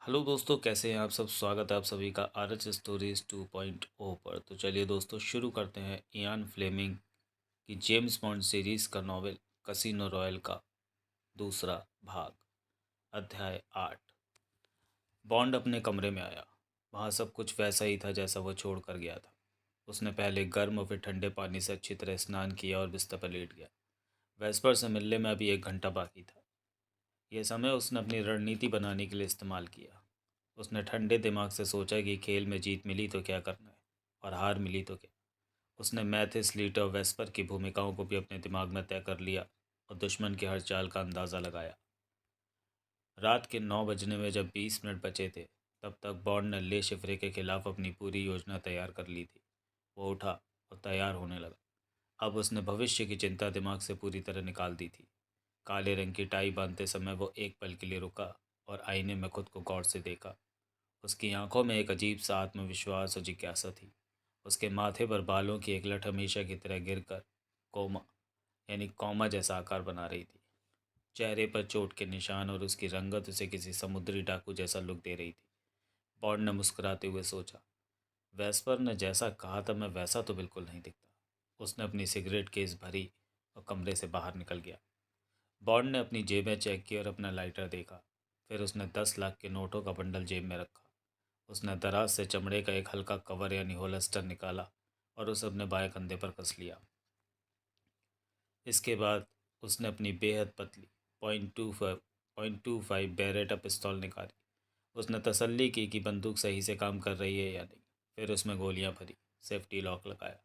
Hello दोस्तों, कैसे हैं आप सब। स्वागत है आप सभी का आर एच स्टोरीज 2.0 पर। तो चलिए दोस्तों, शुरू करते हैं इयान फ्लेमिंग की जेम्स बॉन्ड सीरीज़ का नॉवेल कसिनो रॉयल का दूसरा भाग। अध्याय 8। बॉन्ड अपने कमरे में आया। वहाँ सब कुछ वैसा ही था जैसा वो छोड़ कर गया था। उसने पहले गर्म और फिर ठंडे पानी से अच्छी तरह स्नान किया और बिस्तर पर लेट गया। वेस्पर से मिलने में अभी 1 घंटा बाकी था। यह समय उसने अपनी रणनीति बनाने के लिए इस्तेमाल किया। उसने ठंडे दिमाग से सोचा कि खेल में जीत मिली तो क्या करना है और हार मिली तो क्या। उसने मैथिस, लीट और वेस्पर की भूमिकाओं को भी अपने दिमाग में तय कर लिया और दुश्मन की हर चाल का अंदाज़ा लगाया। रात के 9 बजने में जब 20 मिनट बचे थे, तब तक बॉन्ड ने ले शिफ्रे के खिलाफ अपनी पूरी योजना तैयार कर ली थी। वो उठा और तैयार होने लगा। अब उसने भविष्य की चिंता दिमाग से पूरी तरह निकाल दी थी। काले रंग की टाई बांधते समय वो एक पल के लिए रुका और आईने में खुद को गौर से देखा। उसकी आंखों में एक अजीब सा आत्मविश्वास और जिज्ञासा थी। उसके माथे पर बालों की एक लट हमेशा की तरह गिरकर कोमा यानी कौमा जैसा आकार बना रही थी। चेहरे पर चोट के निशान और उसकी रंगत उसे किसी समुद्री डाकू जैसा लुक दे रही थी। बॉन्ड ने मुस्कुराते हुए सोचा, वेस्पर ने जैसा कहा था मैं वैसा तो बिल्कुल नहीं दिखता। उसने अपनी सिगरेट केस भरी और कमरे से बाहर निकल गया। बॉन्ड ने अपनी जेबें चेक की और अपना लाइटर देखा। फिर उसने 10 लाख के नोटों का बंडल जेब में रखा। उसने दराज से चमड़े का एक हल्का कवर यानी होलस्टर निकाला और उसे अपने बाएं कंधे पर कस लिया। इसके बाद उसने अपनी बेहद पतली .25 बेरेटा पिस्तौल निकाली। उसने तसल्ली की कि बंदूक सही से काम कर रही है या नहीं। फिर उसमें गोलियां भरी, सेफ्टी लॉक लगाया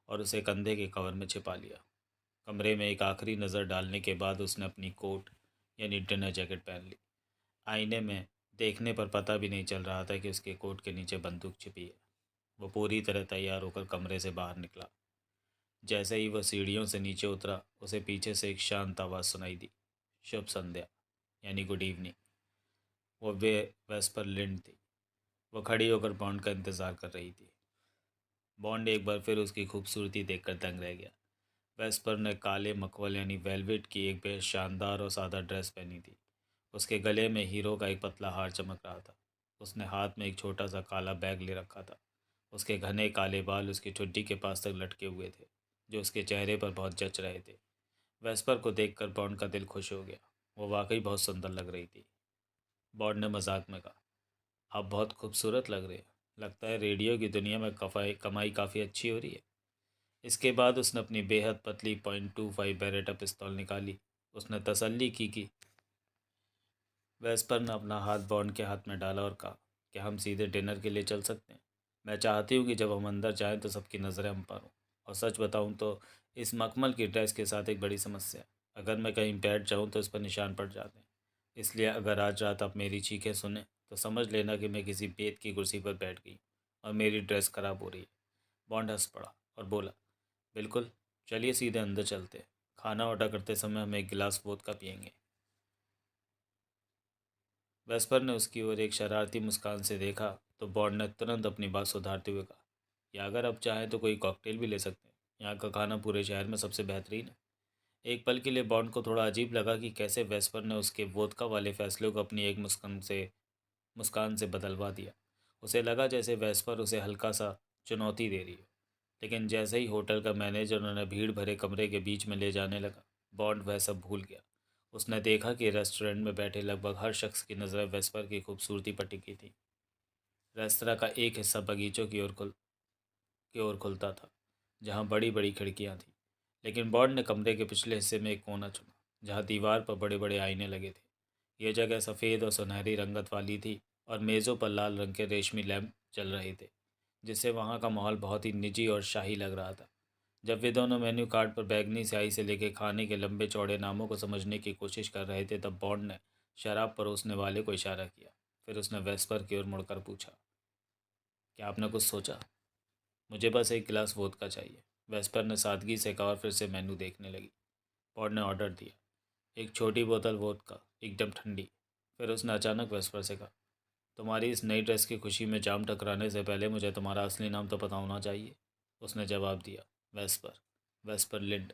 और उसे कंधे के कवर में छिपा लिया। कमरे में एक आखिरी नज़र डालने के बाद उसने अपनी कोट यानी डिनर जैकेट पहन ली। आईने में देखने पर पता भी नहीं चल रहा था कि उसके कोट के नीचे बंदूक छिपी है। वो पूरी तरह तैयार होकर कमरे से बाहर निकला। जैसे ही वह सीढ़ियों से नीचे उतरा, उसे पीछे से एक शांत आवाज़ सुनाई दी, शुभ संध्या यानी गुड इवनिंग। वो वेस्पर लिंड थी। वो खड़ी होकर बॉन्ड का इंतज़ार कर रही थी। बॉन्ड एक बार फिर उसकी खूबसूरती देखकर दंग रह गया। वेस्पर ने काले मखमल यानी वेलवेट की एक बेहद शानदार और सादा ड्रेस पहनी थी। उसके गले में हीरो का एक पतला हार चमक रहा था। उसने हाथ में एक छोटा सा काला बैग ले रखा था। उसके घने काले बाल उसकी ठुड्डी के पास तक लटके हुए थे, जो उसके चेहरे पर बहुत जच रहे थे। वेस्पर को देखकर बॉन्ड का दिल खुश हो गया। वो वाकई बहुत सुंदर लग रही थी। बॉन्ड ने मजाक में कहा, आप बहुत खूबसूरत लग रहे हैं। लगता है रेडियो की दुनिया में कफाई कमाई काफ़ी अच्छी हो रही है। इसके बाद उसने अपनी बेहद पतली .25 बेरेटा पिस्तौल निकाली। उसने तसल्ली की कि वेस्पर ने अपना हाथ बॉन्ड के हाथ में डाला और कहा, क्या हम सीधे डिनर के लिए चल सकते हैं? मैं चाहती हूँ कि जब हम अंदर जाएं तो सबकी नज़रें हम पर हों। और सच बताऊँ तो इस मखमल की ड्रेस के साथ एक बड़ी समस्या है। अगर मैं कहीं बैठ जाऊँ तो इस पर निशान पड़ जाते हैं। इसलिए अगर आज रात आप मेरी चीखें सुने तो समझ लेना कि मैं किसी बेत की कुर्सी पर बैठ गई और मेरी ड्रेस खराब हो रही है। बॉन्ड हंस पड़ा और बोला, बिल्कुल, चलिए सीधे अंदर चलते हैं। खाना ऑर्डर करते समय हम एक गिलास वोदका पियेंगे। वेस्पर ने उसकी ओर एक शरारती मुस्कान से देखा तो बॉन्ड ने तुरंत अपनी बात सुधारते हुए कहा, या अगर आप चाहें तो कोई कॉकटेल भी ले सकते हैं। यहाँ का खाना पूरे शहर में सबसे बेहतरीन है। एक पल के लिए बॉन्ड को थोड़ा अजीब लगा कि कैसे वेस्पर ने उसके वोदका वाले फैसले को अपनी एक मुस्कान से बदलवा दिया। उसे लगा जैसे वेस्पर उसे हल्का सा चुनौती दे रही हो। लेकिन जैसे ही होटल का मैनेजर उन्हें भीड़ भरे कमरे के बीच में ले जाने लगा, बॉन्ड वह सब भूल गया। उसने देखा कि रेस्टोरेंट में बैठे लगभग हर शख्स की नज़रें वेस्पर की खूबसूरती पर टिकी थी। रेस्तरा का एक हिस्सा बगीचों की ओर खुलता था, जहाँ बड़ी बड़ी खिड़कियाँ थीं। लेकिन बॉन्ड ने कमरे के पिछले हिस्से में एक कोना चुना, जहाँ दीवार पर बड़े बड़े आईने लगे थे। यह जगह सफ़ेद और सुनहरी रंगत वाली थी और मेज़ों पर लाल रंग के रेशमी लैंप जल रहे थे, जिससे वहाँ का माहौल बहुत ही निजी और शाही लग रहा था। जब वे दोनों मेन्यू कार्ड पर बैंगनी स्याही से लेकर खाने के लंबे चौड़े नामों को समझने की कोशिश कर रहे थे, तब बॉन्ड ने शराब परोसने वाले को इशारा किया। फिर उसने वेस्पर की ओर मुड़कर पूछा, क्या आपने कुछ सोचा? मुझे बस एक गिलास वोदका चाहिए, वेस्पर ने सादगी से कहा और फिर से मेनू देखने लगी। बॉन्ड ने ऑर्डर दिया, एक छोटी बोतल वोदका, एकदम ठंडी। फिर उसने अचानक वेस्पर से कहा, तुम्हारी इस नई ड्रेस की खुशी में जाम टकराने से पहले मुझे तुम्हारा असली नाम तो पता होना चाहिए। उसने जवाब दिया, वेस्पर, वेस्पर लिंड।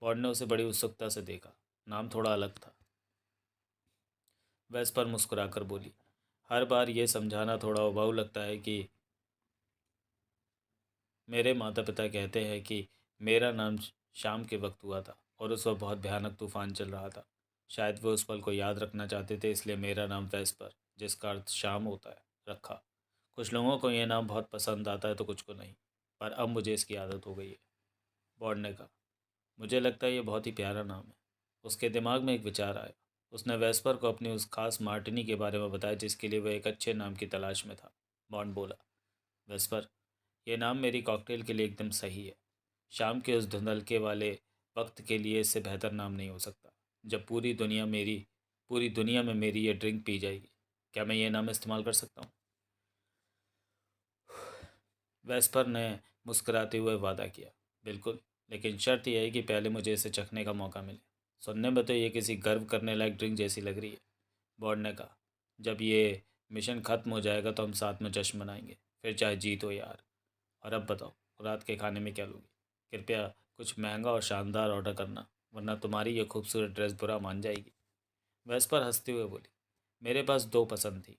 बॉन्ड ने उसे बड़ी उत्सुकता से देखा। नाम थोड़ा अलग था। वेस्पर मुस्कुराकर बोली, हर बार ये समझाना थोड़ा उबाऊ लगता है कि मेरे माता पिता कहते हैं कि मेरा नाम शाम के वक्त हुआ था और उस वक्त बहुत भयानक तूफान चल रहा था। शायद वो उस पल को याद रखना चाहते थे, इसलिए मेरा नाम वेस्पर, जिसका अर्थ शाम होता है, रखा। कुछ लोगों को ये नाम बहुत पसंद आता है तो कुछ को नहीं, पर अब मुझे इसकी आदत हो गई है। बॉन्ड ने कहा, मुझे लगता है ये बहुत ही प्यारा नाम है। उसके दिमाग में एक विचार आया। उसने वेस्पर को अपनी उस खास मार्टिनी के बारे में बताया जिसके लिए वह एक अच्छे नाम की तलाश में था। बॉन्ड बोला, वेस्पर, ये नाम मेरी कॉकटेल के लिए एकदम सही है। शाम के उस धुंधलके वाले वक्त के लिए इससे बेहतर नाम नहीं हो सकता। जब पूरी दुनिया में मेरी ये ड्रिंक पी जाएगी, क्या मैं ये नाम इस्तेमाल कर सकता हूँ? वेस्पर ने मुस्कुराते हुए वादा किया, बिल्कुल, लेकिन शर्त यह है कि पहले मुझे इसे चखने का मौका मिले। सुनने में तो ये किसी गर्व करने लायक ड्रिंक जैसी लग रही है, बॉन्ड ने कहा। जब ये मिशन ख़त्म हो जाएगा तो हम साथ में जश्न मनाएंगे, फिर चाहे जीत हो यार। और अब बताओ, रात के खाने में क्या लोगी? कृपया कुछ महंगा और शानदार ऑर्डर करना, वरना तुम्हारी ये खूबसूरत ड्रेस बुरा मान जाएगी। वेस्पर हंसते हुए बोली, मेरे पास दो पसंद थी।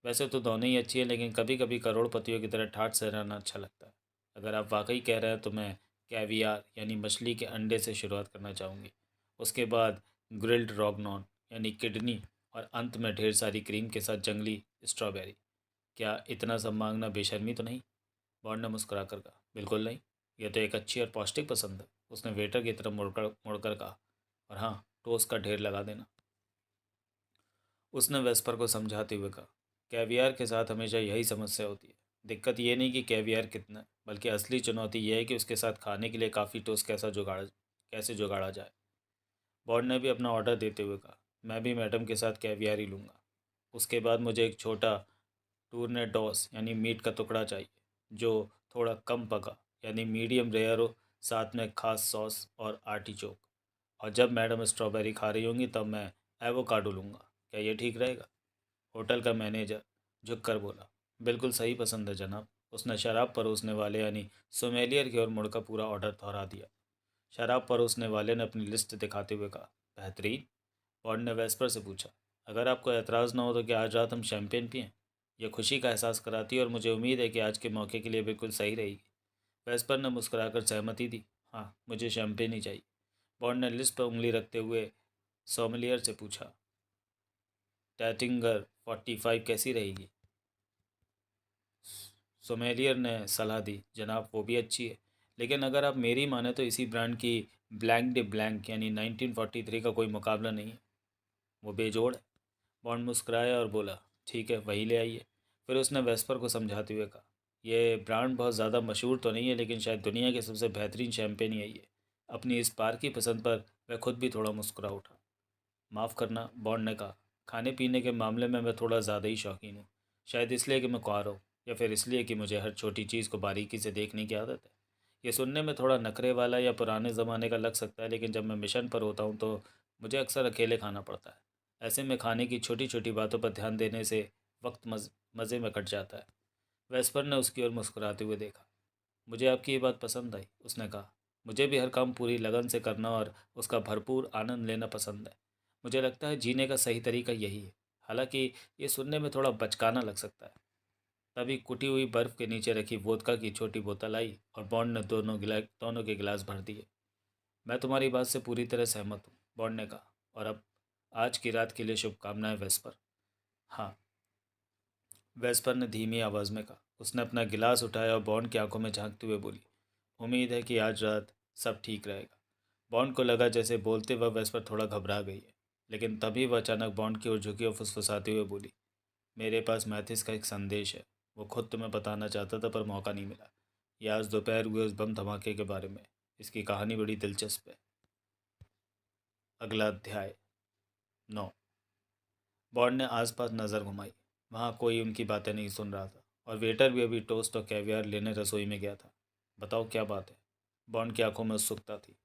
वैसे तो दोनों ही अच्छी है, लेकिन कभी कभी करोड़पतियों की तरह ठाठ से रहना अच्छा लगता है। अगर आप वाकई कह रहे हैं तो मैं कैवियार यानी मछली के अंडे से शुरुआत करना चाहूँगी। उसके बाद ग्रिल्ड रॉगनॉन यानी किडनी, और अंत में ढेर सारी क्रीम के साथ जंगली स्ट्रॉबेरी। क्या इतना सब मांगना बेशर्मी तो नहीं? बॉन्ड ने मुस्कुरा कर कहा, बिल्कुल नहीं, यह तो एक अच्छी और पौष्टिक पसंद है। उसने वेटर की तरफ मुड़कर कहा, और हाँ, टोस्ट का ढेर लगा देना। उसने वेस्पर को समझाते हुए कहा, कैवियार के साथ हमेशा यही समस्या होती है। दिक्कत ये नहीं कि कैवियार कितना है, बल्कि असली चुनौती यह है कि उसके साथ खाने के लिए काफ़ी टोस्ट कैसे जुगाड़ा जाए। बॉन्ड ने भी अपना ऑर्डर देते हुए कहा, मैं भी मैडम के साथ कैवियार ही लूँगा। उसके बाद मुझे एक छोटा टूर्नेडोस यानी मीट का टुकड़ा चाहिए, जो थोड़ा कम पका यानी मीडियम रेयर हो, साथ में खास सॉस और आर्टिचोक। और जब मैडम स्ट्रॉबेरी खा रही होंगी तब मैं एवोकाडो लूँगा। क्या ये ठीक रहेगा? होटल का मैनेजर झुक कर बोला, बिल्कुल सही पसंद है जनाब। उसने शराब परोसने वाले यानी सोमेलियर की ओर मुड़कर पूरा ऑर्डर दोहरा दिया। शराब परोसने वाले ने अपनी लिस्ट दिखाते हुए कहा, बेहतरीन। बॉन्ड ने वेस्पर से पूछा, अगर आपको एतराज़ ना हो तो क्या आज रात हम शैंपेन पिएं? यह खुशी का एहसास कराती है और मुझे उम्मीद है कि आज के मौके के लिए बिल्कुल सही रहेगी। वेस्पर ने मुस्कुराकर सहमति दी, हाँ, मुझे शैंपेन ही चाहिए। बॉन्ड ने लिस्ट पर उंगली रखते हुए सोमलियर से पूछा, टैटिंगर 45 कैसी रहेगी? सोमेलियर ने सलाह दी, जनाब वो भी अच्छी है, लेकिन अगर आप मेरी माने तो इसी ब्रांड की ब्लैंक डे ब्लैंक यानी 1943 का कोई मुकाबला नहीं है। वो बेजोड़ है। बॉन्ड मुस्कुराया और बोला, ठीक है, वही ले आइए। फिर उसने वेस्पर को समझाते हुए कहा, यह ब्रांड बहुत ज़्यादा मशहूर तो नहीं है, लेकिन शायद दुनिया के सबसे बेहतरीन शैम्पेन यही है। अपनी इस पार की पसंद पर वह खुद भी थोड़ा मुस्कुरा उठा। माफ़ करना, बॉन्ड ने कहा, खाने पीने के मामले में मैं थोड़ा ज़्यादा ही शौकीन हूँ। शायद इसलिए कि मैं कुंवारा हूँ, या फिर इसलिए कि मुझे हर छोटी चीज़ को बारीकी से देखने की आदत है। ये सुनने में थोड़ा नखरे वाला या पुराने ज़माने का लग सकता है, लेकिन जब मैं मिशन पर होता हूँ तो मुझे अक्सर अकेले खाना पड़ता है। ऐसे में खाने की छोटी छोटी बातों पर ध्यान देने से वक्त मज़े में कट जाता है। वेस्पर ने उसकी ओर मुस्कुराते हुए देखा। मुझे आपकी ये बात पसंद आई, उसने कहा। मुझे भी हर काम पूरी लगन से करना और उसका भरपूर आनंद लेना पसंद है। मुझे लगता है जीने का सही तरीका यही है। हालांकि ये सुनने में थोड़ा बचकाना लग सकता है। तभी कुटी हुई बर्फ़ के नीचे रखी वोदका की छोटी बोतल आई और बॉन्ड ने दोनों के गिलास भर दिए। मैं तुम्हारी बात से पूरी तरह सहमत हूँ, बॉन्ड ने कहा। और अब आज की रात के लिए शुभकामनाएं वेस्पर। हाँ, वेस्पर ने धीमी आवाज़ में कहा। उसने अपना गिलास उठाया और बॉन्ड की आंखों में झांकते हुए बोली, उम्मीद है कि आज रात सब ठीक रहेगा। बॉन्ड को लगा जैसे बोलते वक्त वेस्पर थोड़ा घबरा गई है, लेकिन तभी वह अचानक बॉन्ड की ओर झुकी और फुसफुसाते हुए बोली, मेरे पास मैथिस का एक संदेश है। वो खुद तुम्हें बताना चाहता था पर मौका नहीं मिला। यह आज दोपहर हुए उस बम धमाके के बारे में। इसकी कहानी बड़ी दिलचस्प है। अगला अध्याय 9। बॉन्ड ने आसपास नज़र घुमाई। वहाँ कोई उनकी बातें नहीं सुन रहा था, और वेटर भी अभी टोस्ट और कैवियार लेने रसोई में गया था। बताओ क्या बात है? बॉन्ड की आंखों में उत्सुकता थी।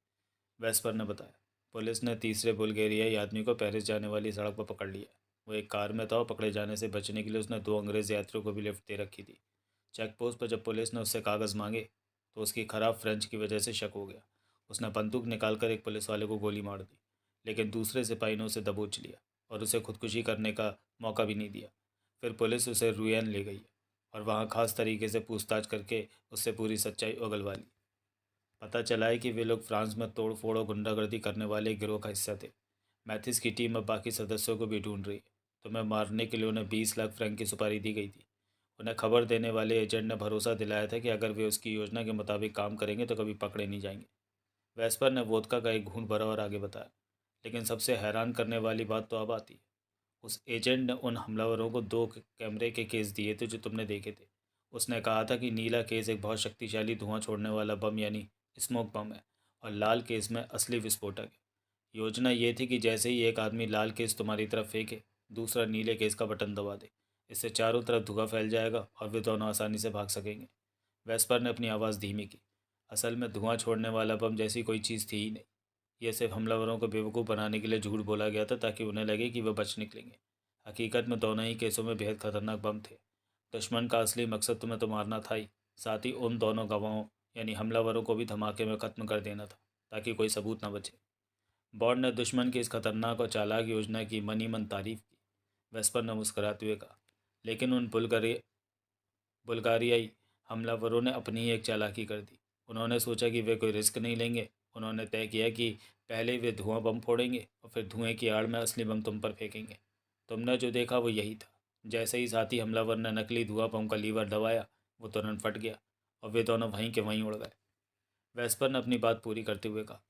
वेस्पर ने बताया, पुलिस ने तीसरे बुल्गेरियाई आदमी को पेरिस जाने वाली सड़क पर पकड़ लिया। वो एक कार में था और पकड़े जाने से बचने के लिए उसने दो अंग्रेज़ यात्रियों को भी लिफ्ट दे रखी थी। चेक पोस्ट पर जब पुलिस ने उससे कागज़ मांगे तो उसकी ख़राब फ्रेंच की वजह से शक हो गया। उसने बंदूक निकालकर एक पुलिस वाले को गोली मार दी, लेकिन दूसरे सिपाही ने उसे दबोच लिया और उसे खुदकुशी करने का मौका भी नहीं दिया। फिर पुलिस उसे रुयान ले गई और वहाँ खास तरीके से पूछताछ करके उससे पूरी सच्चाई उगलवा ली। पता चला है कि वे लोग फ्रांस में तोड़ फोड़ और गुंडागर्दी करने वाले एक गिरोह का हिस्सा थे। मैथिस की टीम अब बाकी सदस्यों को भी ढूंढ रही है। तुम्हें मारने के लिए उन्हें 20 लाख फ्रैंक की सुपारी दी गई थी। उन्हें खबर देने वाले एजेंट ने भरोसा दिलाया था कि अगर वे उसकी योजना के मुताबिक काम करेंगे तो कभी पकड़े नहीं जाएंगे। वेस्पर ने वोदका का एक घूंट भरा और आगे बताया, लेकिन सबसे हैरान करने वाली बात तो अब आती है। उस एजेंट ने उन हमलावरों को 2 कैमरे के केस दिए थे जो तुमने देखे थे। उसने कहा था कि नीला केस एक बहुत शक्तिशाली धुआं छोड़ने वाला बम यानी स्मोक बम है और लाल केस में असली विस्फोटक है। योजना ये थी कि जैसे ही एक आदमी लाल केस तुम्हारी तरफ फेंके, दूसरा नीले केस का बटन दबा दे। इससे चारों तरफ धुआं फैल जाएगा और वे दोनों आसानी से भाग सकेंगे। वेस्पर ने अपनी आवाज़ धीमी की। असल में धुआं छोड़ने वाला बम जैसी कोई चीज़ थी ही नहीं। यह सिर्फ हमलावरों को बेवकूफ़ बनाने के लिए झूठ बोला गया था ताकि उन्हें लगे कि वे बच निकलेंगे। हकीकत में दोनों ही केसों में बेहद खतरनाक बम थे। दुश्मन का असली मकसद तुम्हें तो मारना था ही, साथ ही उन दोनों गवाहों यानी हमलावरों को भी धमाके में ख़त्म कर देना था ताकि कोई सबूत न बचे। बॉन्ड ने दुश्मन की इस खतरनाक और चालाक योजना की मनी मन तारीफ की। वेस्पर ने मुस्कराते हुए कहा, लेकिन उन बुल्गारियाई हमलावरों ने अपनी ही एक चालाकी कर दी। उन्होंने सोचा कि वे कोई रिस्क नहीं लेंगे। उन्होंने तय किया कि पहले वे धुआं बम फोड़ेंगे और फिर धुएं की आड़ में असली बम तुम पर फेंकेंगे। तुमने जो देखा वो यही था। जैसे ही साथी हमलावर ने नकली धुआं बम का लीवर दबाया, वो तुरंत फट गया और वे दोनों वहीं के वहीं उड़ गए। वेस्पर ने अपनी बात पूरी करते हुए कहा,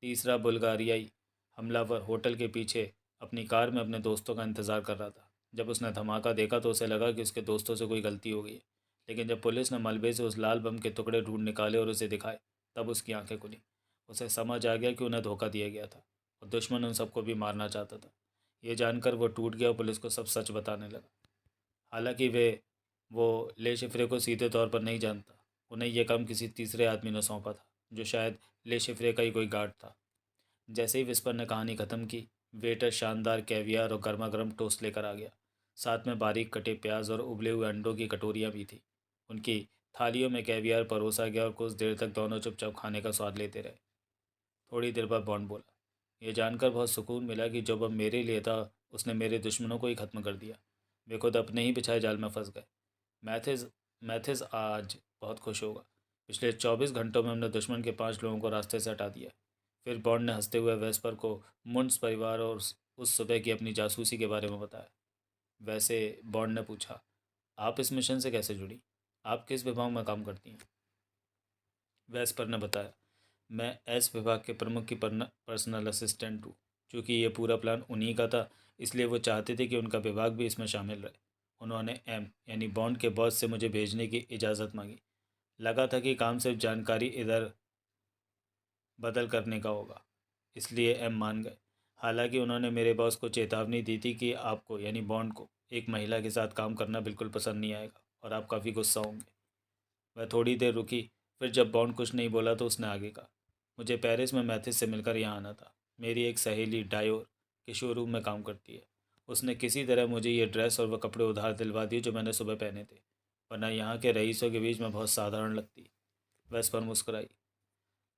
तीसरा बुल्गारियाई हमलावर होटल के पीछे अपनी कार में अपने दोस्तों का इंतज़ार कर रहा था। जब उसने धमाका देखा तो उसे लगा कि उसके दोस्तों से कोई गलती हो गई है। लेकिन जब पुलिस ने मलबे से उस लाल बम के टुकड़े ढूंढ निकाले और उसे दिखाए, तब उसकी आंखें खुली। उसे समझ आ गया कि उन्हें धोखा दिया गया था और दुश्मन उन सबको भी मारना चाहता था। ये जानकर वो टूट गया और पुलिस को सब सच बताने लगा। हालांकि वो ले शिफ्रे को सीधे तौर पर नहीं जानता। उन्हें यह काम किसी तीसरे आदमी ने सौंपा था, जो शायद ले शिफ्रे का ही कोई गार्ड था। जैसे ही विस्पर ने कहानी ख़त्म की, वेटर शानदार कैवियर और गर्मा गर्म टोस्ट लेकर आ गया। साथ में बारीक कटे प्याज और उबले हुए अंडों की कटोरियाँ भी थी। उनकी थालियों में कैवियर परोसा गया और कुछ देर तक दोनों चुपचाप खाने का स्वाद लेते रहे। थोड़ी देर बाद बॉन्ड बोला, यह जानकर बहुत सुकून मिला कि जो बम मेरे लिए था उसने मेरे दुश्मनों को ही ख़त्म कर दिया। वे खुद अपने ही बिछाए जाल में फंस गए। मैथिस मैथिस आज बहुत खुश होगा। पिछले 24 घंटों में हमने दुश्मन के 5 लोगों को रास्ते से हटा दिया। फिर बॉन्ड ने हंसते हुए वेस्पर को मुंड्स परिवार और उस सुबह की अपनी जासूसी के बारे में बताया। वैसे, बॉन्ड ने पूछा, आप इस मिशन से कैसे जुड़ी? आप किस विभाग में काम करती हैं? वेस्पर ने बताया, मैं एस विभाग के प्रमुख की पर्सनल असिस्टेंट हूँ। चूँकि ये पूरा प्लान उन्हीं का था, इसलिए वो चाहते थे कि उनका विभाग भी इसमें शामिल रहे। उन्होंने एम यानी बॉन्ड के बॉस से मुझे भेजने की इजाज़त मांगी। लगा था कि काम सिर्फ जानकारी इधर बदल करने का होगा, इसलिए एम मान गए। हालांकि उन्होंने मेरे बॉस को चेतावनी दी थी कि आपको यानी बॉन्ड को एक महिला के साथ काम करना बिल्कुल पसंद नहीं आएगा और आप काफ़ी गुस्सा होंगे। वह थोड़ी देर रुकी। फिर जब बॉन्ड कुछ नहीं बोला तो उसने आगे कहा, मुझे पेरिस में मैथिस से मिलकर यहाँ आना था। मेरी एक सहेली डायोर के शोरूम में काम करती है। उसने किसी तरह मुझे ये ड्रेस और वह कपड़े उधार दिलवा दिए जो मैंने सुबह पहने थे, वरना यहाँ के रईसों के बीच में बहुत साधारण लगती। वैस पर मुस्कुराई।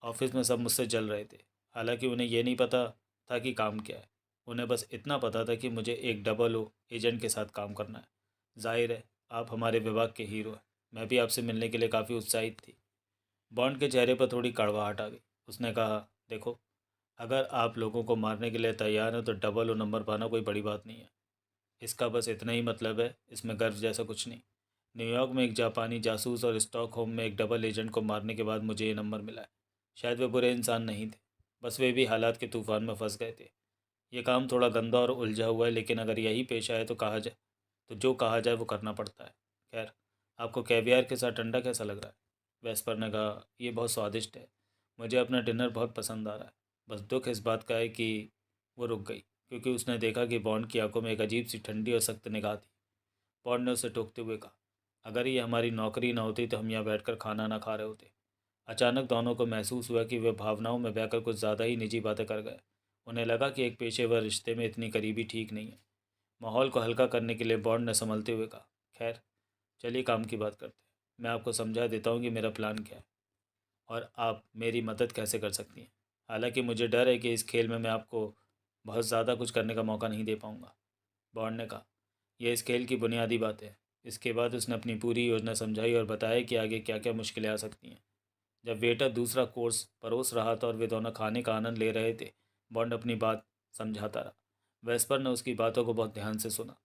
ऑफिस में सब मुझसे जल रहे थे। हालांकि उन्हें यह नहीं पता था कि काम क्या है। उन्हें बस इतना पता था कि मुझे एक डबल ओ एजेंट के साथ काम करना है। जाहिर है, आप हमारे विभाग के हीरो हैं। मैं भी आपसे मिलने के लिए काफ़ी उत्साहित थी। बॉन्ड के चेहरे पर थोड़ी कड़वाहट आ गई। उसने कहा, देखो, अगर आप लोगों को मारने के लिए तैयार हैं तो डबल ओ नंबर पाना कोई बड़ी बात नहीं है। इसका बस इतना ही मतलब है, इसमें गर्व जैसा कुछ नहीं। न्यूयॉर्क में एक जापानी जासूस और स्टॉकहोम में एक डबल एजेंट को मारने के बाद मुझे ये नंबर मिला है। शायद वे बुरे इंसान नहीं थे, बस वे भी हालात के तूफान में फंस गए थे। ये काम थोड़ा गंदा और उलझा हुआ है, लेकिन अगर यही पेशा है तो जो कहा जाए वो करना पड़ता है। खैर, आपको कैवियर के साथ अंडा कैसा लग रहा है? वेस्पर ने कहा, ये बहुत स्वादिष्ट है। मुझे अपना डिनर बहुत पसंद आ रहा है। बस दुख इस बात का है कि वो रुक गई, क्योंकि उसने देखा कि बॉन्ड की आंखों में एक अजीब सी ठंडी और सख्त निगाह थी। बॉन्ड ने उसे टोकते हुए कहा, अगर ये हमारी नौकरी ना होती तो हम यहाँ बैठकर खाना ना खा रहे होते। अचानक दोनों को महसूस हुआ कि वे भावनाओं में बहकर कुछ ज़्यादा ही निजी बातें कर गए। उन्हें लगा कि एक पेशेवर रिश्ते में इतनी करीबी ठीक नहीं है। माहौल को हल्का करने के लिए बॉन्ड ने संभलते हुए कहा, खैर, चलिए काम की बात करते हैं। मैं आपको समझा देता हूँ कि मेरा प्लान क्या है और आप मेरी मदद कैसे कर सकती हैं। हालांकि मुझे डर है कि इस खेल में मैं आपको बहुत ज़्यादा कुछ करने का मौका नहीं दे पाऊँगा। बॉन्ड ने कहा, यह इस खेल की बुनियादी बात है। इसके बाद उसने अपनी पूरी योजना समझाई और बताया कि आगे क्या क्या मुश्किलें आ सकती हैं। जब वेटर दूसरा कोर्स परोस रहा था और वे दोनों खाने का आनंद ले रहे थे, बॉन्ड अपनी बात समझाता रहा। वेस्पर ने उसकी बातों को बहुत ध्यान से सुना,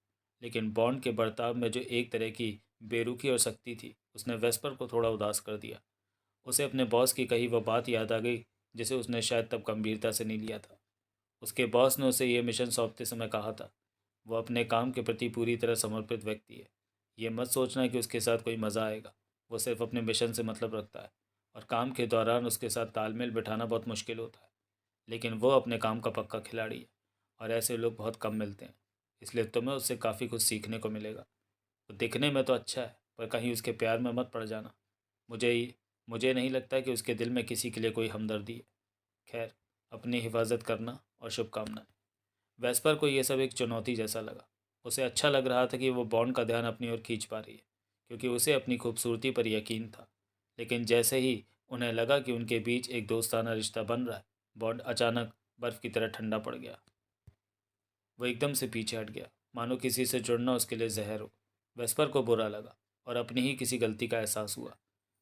लेकिन बॉन्ड के बर्ताव में जो एक तरह की बेरुखी और सख्ती थी, उसने वेस्पर को थोड़ा उदास कर दिया। उसे अपने बॉस की कही वह बात याद आ गई, जिसे उसने शायद तब गंभीरता से नहीं लिया था। उसके बॉस ने उसे यह मिशन सौंपते समय कहा था, वो अपने काम के प्रति पूरी तरह समर्पित व्यक्ति है। ये मत सोचना कि उसके साथ कोई मज़ा आएगा। वो सिर्फ अपने मिशन से मतलब रखता है और काम के दौरान उसके साथ तालमेल बिठाना बहुत मुश्किल होता है। लेकिन वो अपने काम का पक्का खिलाड़ी है और ऐसे लोग बहुत कम मिलते हैं। इसलिए तुम्हें उससे काफ़ी कुछ सीखने को मिलेगा। वो दिखने में तो अच्छा है, पर कहीं उसके प्यार में मत पड़ जाना। मुझे मुझे नहीं लगता कि उसके दिल में किसी के लिए कोई हमदर्दी है। खैर, अपनी हिफाजत करना और शुभकामनाएं। वेस्पर को यह सब एक चुनौती जैसा लगा। उसे अच्छा लग रहा था कि वो बॉन्ड का ध्यान अपनी ओर खींच पा रही है, क्योंकि उसे अपनी खूबसूरती पर यकीन था। लेकिन जैसे ही उन्हें लगा कि उनके बीच एक दोस्ताना रिश्ता बन रहा है, बॉन्ड अचानक बर्फ़ की तरह ठंडा पड़ गया। वो एकदम से पीछे हट गया, मानो किसी से जुड़ना उसके लिए जहर हो। वेस्पर को बुरा लगा और अपनी ही किसी गलती का एहसास हुआ।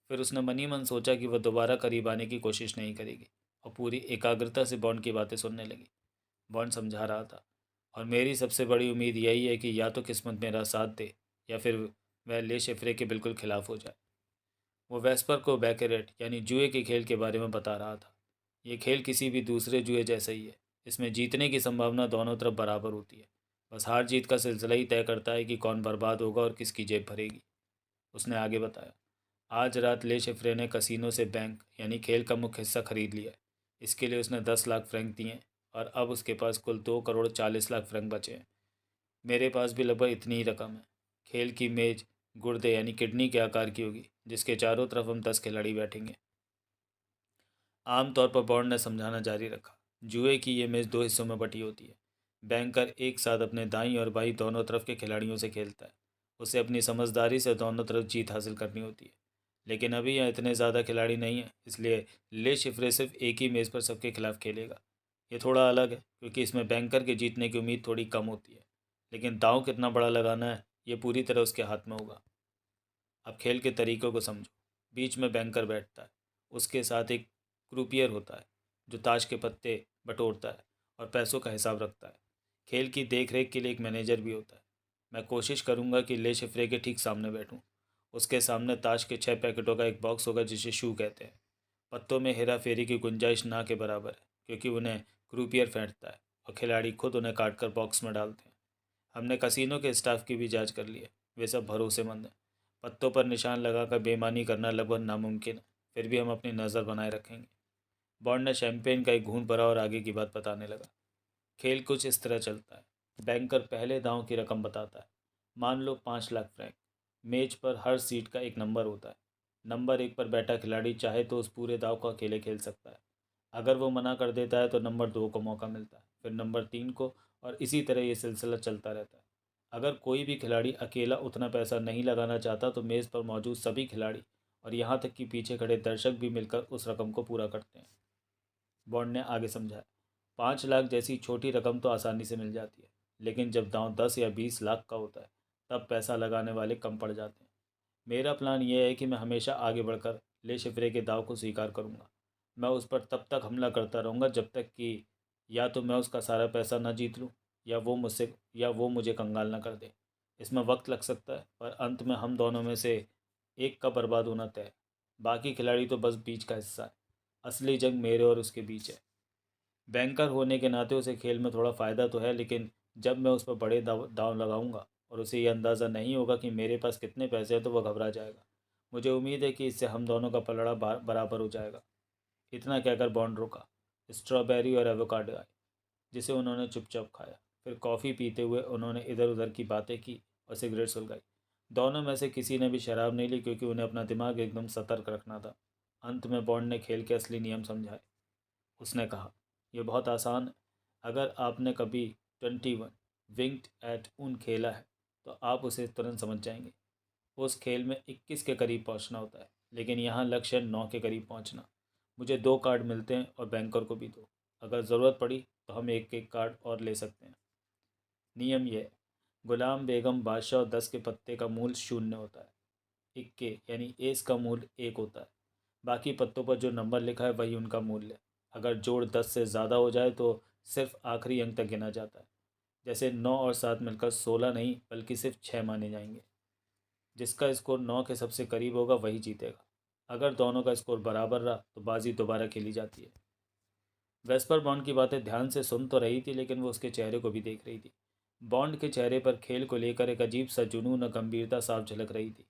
फिर उसने मन ही मन सोचा कि वह दोबारा करीब आने की कोशिश नहीं करेगी और पूरी एकाग्रता से बॉन्ड की बातें सुनने लगी। बॉन्ड समझा रहा था, और मेरी सबसे बड़ी उम्मीद यही है कि या तो किस्मत मेरा साथ दे, या फिर वह ले शेफरे के बिल्कुल खिलाफ हो जाए। वो वेस्पर को बैकेरेट यानी जुए के खेल के बारे में बता रहा था। ये खेल किसी भी दूसरे जुए जैसा ही है। इसमें जीतने की संभावना दोनों तरफ बराबर होती है। बस हार जीत का सिलसिला ही तय करता है कि कौन बर्बाद होगा और किसकी जेब भरेगी। उसने आगे बताया, आज रात ले शेफरे ने कसिनो से बैंक यानी खेल का मुख्य हिस्सा खरीद लिया है। इसके लिए उसने 10 लाख फ्रैंक दिए हैं और अब उसके पास कुल 2 करोड़ 40 लाख फ्रैंक बचे हैं। मेरे पास भी लगभग इतनी ही रकम है। खेल की मेज गुर्दे यानी किडनी के आकार की होगी, जिसके चारों तरफ हम 10 खिलाड़ी बैठेंगे। आमतौर पर बॉन्ड ने समझाना जारी रखा, जुए की ये मेज 2 हिस्सों में बटी होती है। बैंकर एक साथ अपने दाईं और बाईं दोनों तरफ के खिलाड़ियों से खेलता है। उसे अपनी समझदारी से दोनों तरफ जीत हासिल करनी होती है। लेकिन अभी यहाँ इतने ज़्यादा खिलाड़ी नहीं हैं, इसलिए ले शिफ्रे सिर्फ एक ही मेज़ पर सबके खिलाफ खेलेगा। ये थोड़ा अलग है, क्योंकि इसमें बैंकर के जीतने की उम्मीद थोड़ी कम होती है। लेकिन दांव कितना बड़ा लगाना है, ये पूरी तरह उसके हाथ में होगा। अब खेल के तरीकों को समझो। बीच में बैंकर बैठता है। उसके साथ एक क्रूपियर होता है, जो ताश के पत्ते बटोरता है और पैसों का हिसाब रखता है। खेल की देख रेख के लिए एक मैनेजर भी होता है। मैं कोशिश करूंगा कि ले शिफ्रे के ठीक सामने बैठूं। उसके सामने ताश के 6 पैकेटों का एक बॉक्स होगा, जिसे शू कहते हैं। पत्तों में हेरा फेरी की गुंजाइश ना के बराबर है, क्योंकि उन्हें क्रूपियर फेंटता है और खिलाड़ी खुद उन्हें काट कर बॉक्स में डालते हैं। हमने कसिनो के स्टाफ की भी जांच कर ली है, वे सब भरोसेमंद हैं। पत्तों पर निशान लगाकर बेईमानी करना लगभग नामुमकिन है, फिर भी हम अपनी नज़र बनाए रखेंगे। बॉन्ड ने शैंपेन का एक घूंट भरा और आगे की बात बताने लगा। खेल कुछ इस तरह चलता है। बैंकर पहले दांव की रकम बताता है। मान लो 5 लाख फ्रैंक। मेज पर हर सीट का एक नंबर होता है। नंबर 1 पर बैठा खिलाड़ी चाहे तो उस पूरे दाव को अकेले खेल सकता है। अगर वो मना कर देता है तो नंबर 2 को मौका मिलता है, फिर नंबर 3 को, और इसी तरह ये सिलसिला चलता रहता है। अगर कोई भी खिलाड़ी अकेला उतना पैसा नहीं लगाना चाहता तो मेज़ पर मौजूद सभी खिलाड़ी और यहाँ तक कि पीछे खड़े दर्शक भी मिलकर उस रकम को पूरा करते हैं। बॉन्ड ने आगे समझाया, 5 लाख जैसी छोटी रकम तो आसानी से मिल जाती है, लेकिन जब दांव 10 या 20 लाख का होता है, तब पैसा लगाने वाले कम पड़ जाते हैं। मेरा प्लान यह है कि मैं हमेशा आगे बढ़कर ले शिफरे के दाव को स्वीकार करूंगा। मैं उस पर तब तक हमला करता रहूंगा जब तक कि या तो मैं उसका सारा पैसा न जीत लूँ, या वो मुझे कंगाल न कर दे। इसमें वक्त लग सकता है, पर अंत में हम दोनों में से एक का बर्बाद होना तय है। बाकी खिलाड़ी तो बस बीच का हिस्सा है। असली जंग मेरे और उसके बीच है। बैंकर होने के नाते उसे खेल में थोड़ा फ़ायदा तो है, लेकिन जब मैं उस पर बड़े दाव दांव लगाऊंगा और उसे ये अंदाज़ा नहीं होगा कि मेरे पास कितने पैसे हैं, तो वह घबरा जाएगा। मुझे उम्मीद है कि इससे हम दोनों का पलड़ा बराबर हो जाएगा। इतना कहकर बॉन्ड रुका। स्ट्रॉबेरी और एवोकाडो आए, जिसे उन्होंने चुपचाप खाया। फिर कॉफ़ी पीते हुए उन्होंने इधर उधर की बातें की और सिगरेट सुलगाई। दोनों में से किसी ने भी शराब नहीं ली, क्योंकि उन्हें अपना दिमाग एकदम सतर्क रखना था। अंत में बॉन्ड ने खेल के असली नियम समझाए। उसने कहा, यह बहुत आसान है। अगर आपने कभी 21 विंग्ड एट ऊन खेला है, तो आप उसे तुरंत समझ जाएंगे। उस खेल में 21 के करीब पहुंचना होता है, लेकिन यहाँ लक्ष्य है 9 के करीब पहुंचना। मुझे 2 कार्ड मिलते हैं और बैंकर को भी 2। अगर ज़रूरत पड़ी तो हम एक एक कार्ड और ले सकते हैं। नियम यह है, गुलाम बेगम बादशाह और 10 के पत्ते का मूल 0 होता है। इक्के यानी एस का मूल्य 1 होता है। बाकी पत्तों पर जो नंबर लिखा है वही उनका मूल्य है। अगर जोड़ 10 से ज़्यादा हो जाए तो सिर्फ आखिरी अंक तक गिना जाता है। जैसे 9 और 7 मिलकर 16 नहीं बल्कि सिर्फ 6 माने जाएंगे। जिसका स्कोर 9 के सबसे करीब होगा वही जीतेगा। अगर दोनों का स्कोर बराबर रहा तो बाजी दोबारा खेली जाती है। वेस्पर बॉन्ड की बातें ध्यान से सुन तो रही थी, लेकिन वो उसके चेहरे को भी देख रही थी। बॉन्ड के चेहरे पर खेल को लेकर एक अजीब सा जुनून और गंभीरता साफ झलक रही थी।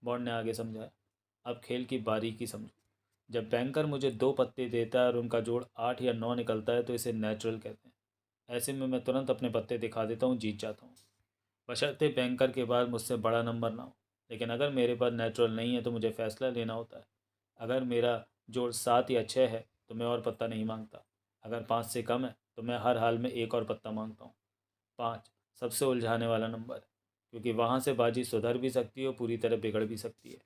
बॉन्ड ने आगे समझाया, अब खेल की बारीकी समझो। जब बैंकर मुझे 2 पत्ते देता है और उनका जोड़ 8 या 9 निकलता है तो इसे नेचुरल कहते हैं। ऐसे में मैं तुरंत अपने पत्ते दिखा देता हूँ, जीत जाता हूँ। बशर्ते बैंकर के बाद मुझसे बड़ा नंबर ना हो। लेकिन अगर मेरे पास नेचुरल नहीं है तो मुझे फैसला लेना होता है। अगर मेरा जोड़ 7 या 6 है तो मैं और पत्ता नहीं मांगता। अगर 5 से कम है तो मैं हर हाल में एक और पत्ता मांगता हूँ। 5 सबसे उलझाने वाला नंबर है, क्योंकि वहाँ से बाजी सुधर भी सकती है और पूरी तरह बिगड़ भी सकती है।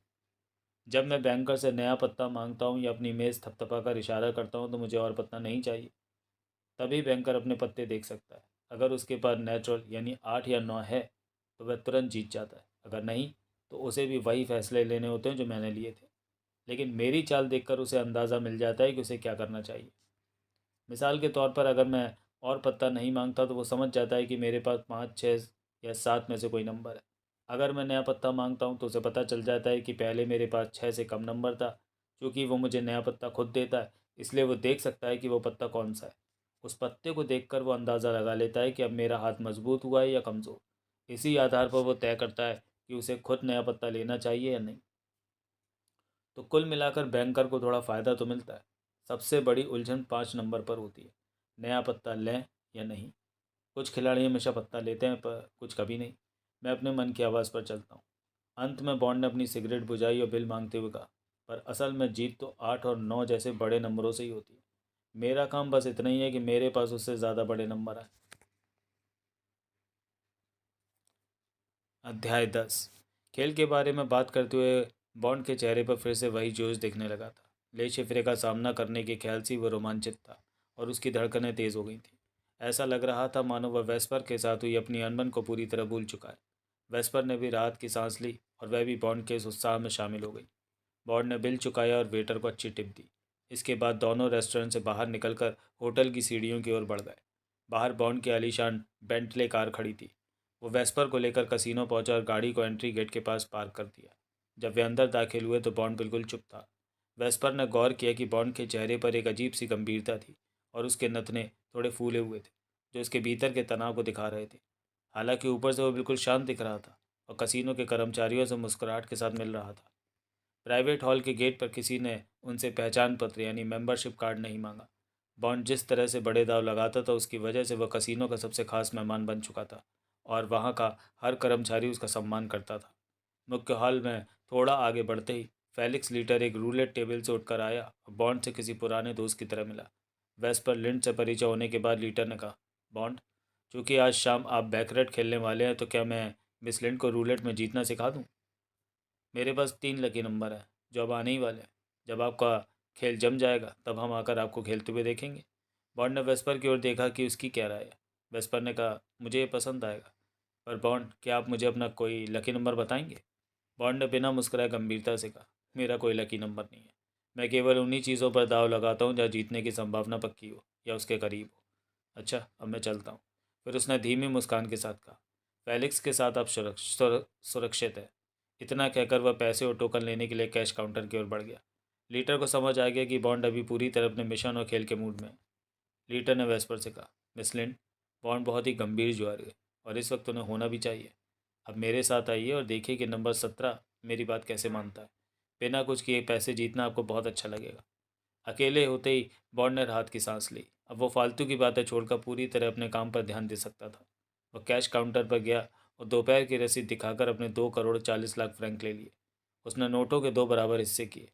जब मैं बैंकर से नया पत्ता मांगता हूँ या अपनी मेज़ थपथपा कर इशारा करता हूँ तो मुझे और पत्ता नहीं चाहिए। तभी बैंकर अपने पत्ते देख सकता है। अगर उसके पास नेचुरल यानी 8 या 9 है तो वह तुरंत जीत जाता है। अगर नहीं तो उसे भी वही फैसले लेने होते हैं जो मैंने लिए थे। लेकिन मेरी चाल देखकर उसे अंदाज़ा मिल जाता है कि उसे क्या करना चाहिए। मिसाल के तौर पर अगर मैं और पत्ता नहीं मांगता तो वो समझ जाता है कि मेरे पास 5, 6 या 7 में से कोई नंबर है। अगर मैं नया पत्ता मांगता हूँ तो उसे पता चल जाता है कि पहले मेरे पास 6 से कम नंबर था। क्योंकि वो मुझे नया पत्ता खुद देता है, इसलिए वो देख सकता है कि वो पत्ता कौन सा है। उस पत्ते को देखकर वो अंदाज़ा लगा लेता है कि अब मेरा हाथ मजबूत हुआ है या कमज़ोर। इसी आधार पर वो तय करता है कि उसे खुद नया पत्ता लेना चाहिए या नहीं। तो कुल मिलाकर बैंकर को थोड़ा फ़ायदा तो मिलता है। सबसे बड़ी उलझन 5 नंबर पर होती है, नया पत्ता लें या नहीं। कुछ खिलाड़ी हमेशा पत्ता लेते हैं पर कुछ कभी नहीं। मैं अपने मन की आवाज़ पर चलता हूँ। अंत में बॉन्ड ने अपनी सिगरेट बुझाई और बिल मांगते हुए कहा, पर असल में जीत तो 8 और 9 जैसे बड़े नंबरों से ही होती है। मेरा काम बस इतना ही है कि मेरे पास उससे ज़्यादा बड़े नंबर आए। अध्याय 10। खेल के बारे में बात करते हुए बॉन्ड के चेहरे पर फिर से वही जोश दिखने लगा था। ले शिफ्रे का सामना करने के ख्याल से वो रोमांचित था और उसकी धड़कनें तेज़ हो गई थीं। ऐसा लग रहा था मानो वह वेस्पर के साथ हुई अपनी अनबन को पूरी तरह भूल चुका है। वेस्पर ने भी राहत की सांस ली और वह भी बॉन्ड के इस उत्साह में शामिल हो गई। बॉन्ड ने बिल चुकाया और वेटर को अच्छी टिप दी। इसके बाद दोनों रेस्टोरेंट से बाहर निकलकर होटल की सीढ़ियों की ओर बढ़ गए। बाहर बॉन्ड की आलीशान बेंटले कार खड़ी थी। वो वेस्पर को लेकर कसीनो पहुंचा और गाड़ी को एंट्री गेट के पास पार्क कर दिया। जब वे अंदर दाखिल हुए तो बॉन्ड बिल्कुल चुप था। वेस्पर ने गौर किया कि बॉन्ड के चेहरे पर एक अजीब सी गंभीरता थी और उसके नथने थोड़े फूले हुए थे, जो उसके भीतर के तनाव को दिखा रहे थे। हालांकि ऊपर से वो बिल्कुल शांत दिख रहा था और कसीनो के कर्मचारियों से मुस्कुराहट के साथ मिल रहा था। प्राइवेट हॉल के गेट पर किसी ने उनसे पहचान पत्र यानी मेंबरशिप कार्ड नहीं मांगा। बॉन्ड जिस तरह से बड़े दाव लगाता था उसकी वजह से वह कसीनो का सबसे खास मेहमान बन चुका था और वहाँ का हर कर्मचारी उसका सम्मान करता था। मुख्य हॉल में थोड़ा आगे बढ़ते ही फेलिक्स लीटर एक रूलेट टेबल से उठकर आया और बॉन्ड से किसी पुराने दोस्त की तरह मिला। वेस्पर लिंड से परिचय होने के बाद लीटर ने कहा, बॉन्ड, चूंकि आज शाम आप बैकरेट खेलने वाले हैं तो क्या मैं मिस लिंड को रूलेट में जीतना सिखा दूं? मेरे पास 3 लकी नंबर हैं जो अब आने ही वाले हैं। जब आपका खेल जम जाएगा तब हम आकर आपको खेलते हुए देखेंगे। बॉन्ड ने वेस्पर की ओर देखा कि उसकी क्या राय है। वेस्पर ने कहा, मुझे ये पसंद आएगा। पर बॉन्ड, क्या आप मुझे अपना कोई लकी नंबर बताएंगे? बॉन्ड ने बिना मुस्कुराए गंभीरता से कहा, मेरा कोई लकी नंबर नहीं है। मैं केवल उन्हीं चीज़ों पर दाव लगाता हूँ जहाँ जीतने की संभावना पक्की हो या उसके करीब हो। अच्छा, अब मैं चलता हूँ। फिर उसने धीमी मुस्कान के साथ कहा, फेलिक्स के साथ आप सुरक्षित है। इतना कहकर वह पैसे और टोकन लेने के लिए कैश काउंटर की ओर बढ़ गया। लीटर को समझ आ गया कि बॉन्ड अभी पूरी तरह अपने मिशन और खेल के मूड में है। लीटर ने वेस्पर से कहा, मिस लिंड, बॉन्ड बहुत ही गंभीर जुआरी है और इस वक्त उन्हें होना भी चाहिए। अब मेरे साथ आइए और देखिए कि नंबर 17 मेरी बात कैसे मानता है। बिना कुछ किए पैसे जीतना आपको बहुत अच्छा लगेगा। अकेले होते ही बॉन्ड ने राहत की सांस ली। अब वो फालतू की बातें छोड़कर पूरी तरह अपने काम पर ध्यान दे सकता था। वह कैश काउंटर पर गया और दोपहर की रसीद दिखाकर अपने 2 करोड़ 40 लाख फ्रैंक ले लिए। उसने नोटों के 2 बराबर हिस्से किए।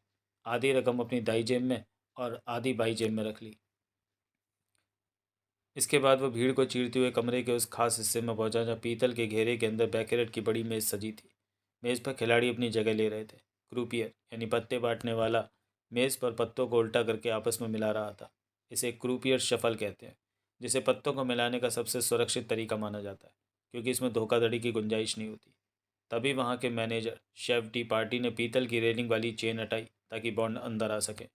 आधी रकम अपनी दाई जेब में और आधी बाई जेब में रख ली। इसके बाद वह भीड़ को चीरते हुए कमरे के उस खास हिस्से में पहुंचा जहाँ पीतल के घेरे के अंदर बैकेरेट की बड़ी मेज़ सजी थी। मेज़ पर खिलाड़ी अपनी जगह ले रहे थे। क्रूपियर यानी पत्ते बांटने वाला मेज़ पर पत्तों को उल्टा करके आपस में मिला रहा था। इसे क्रूपियर शफल कहते हैं, जिसे पत्तों को मिलाने का सबसे सुरक्षित तरीका माना जाता है, क्योंकि इसमें धोखाधड़ी की गुंजाइश नहीं होती। तभी वहाँ के मैनेजर शेफ डी पार्टी ने पीतल की रेलिंग वाली चेन हटाई ताकि बॉन्ड अंदर आ सके।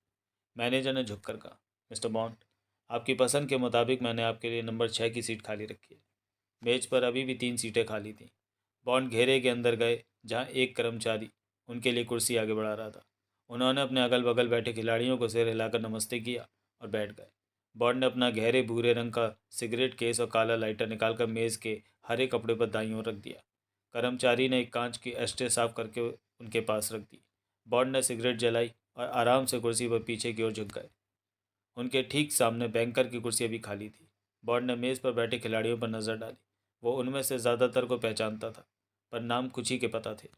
मैनेजर ने झुककर कहा, मिस्टर बॉन्ड, आपकी पसंद के मुताबिक मैंने आपके लिए नंबर 6 की सीट खाली रखी है। मेज पर अभी भी 3 सीटें खाली थीं। बॉन्ड घेरे के अंदर गए, जहाँ एक कर्मचारी उनके लिए कुर्सी आगे बढ़ा रहा था। उन्होंने अपने अगल बगल बैठे खिलाड़ियों को सिर हिलाकर नमस्ते किया और बैठ गए। बॉन्ड ने अपना गहरे भूरे रंग का सिगरेट केस और काला लाइटर निकालकर मेज़ के हरे कपड़े पर दाईं ओर रख दिया। कर्मचारी ने एक कांच की एस्ट्रे साफ करके उनके पास रख दी। बॉन्ड ने सिगरेट जलाई और आराम से कुर्सी पर पीछे की ओर झुक गए। उनके ठीक सामने बैंकर की कुर्सी अभी खाली थी। बॉन्ड ने मेज़ पर बैठे खिलाड़ियों पर नज़र डाली। वो उनमें से ज़्यादातर को पहचानता था, पर नाम कुछ ही के पता थे।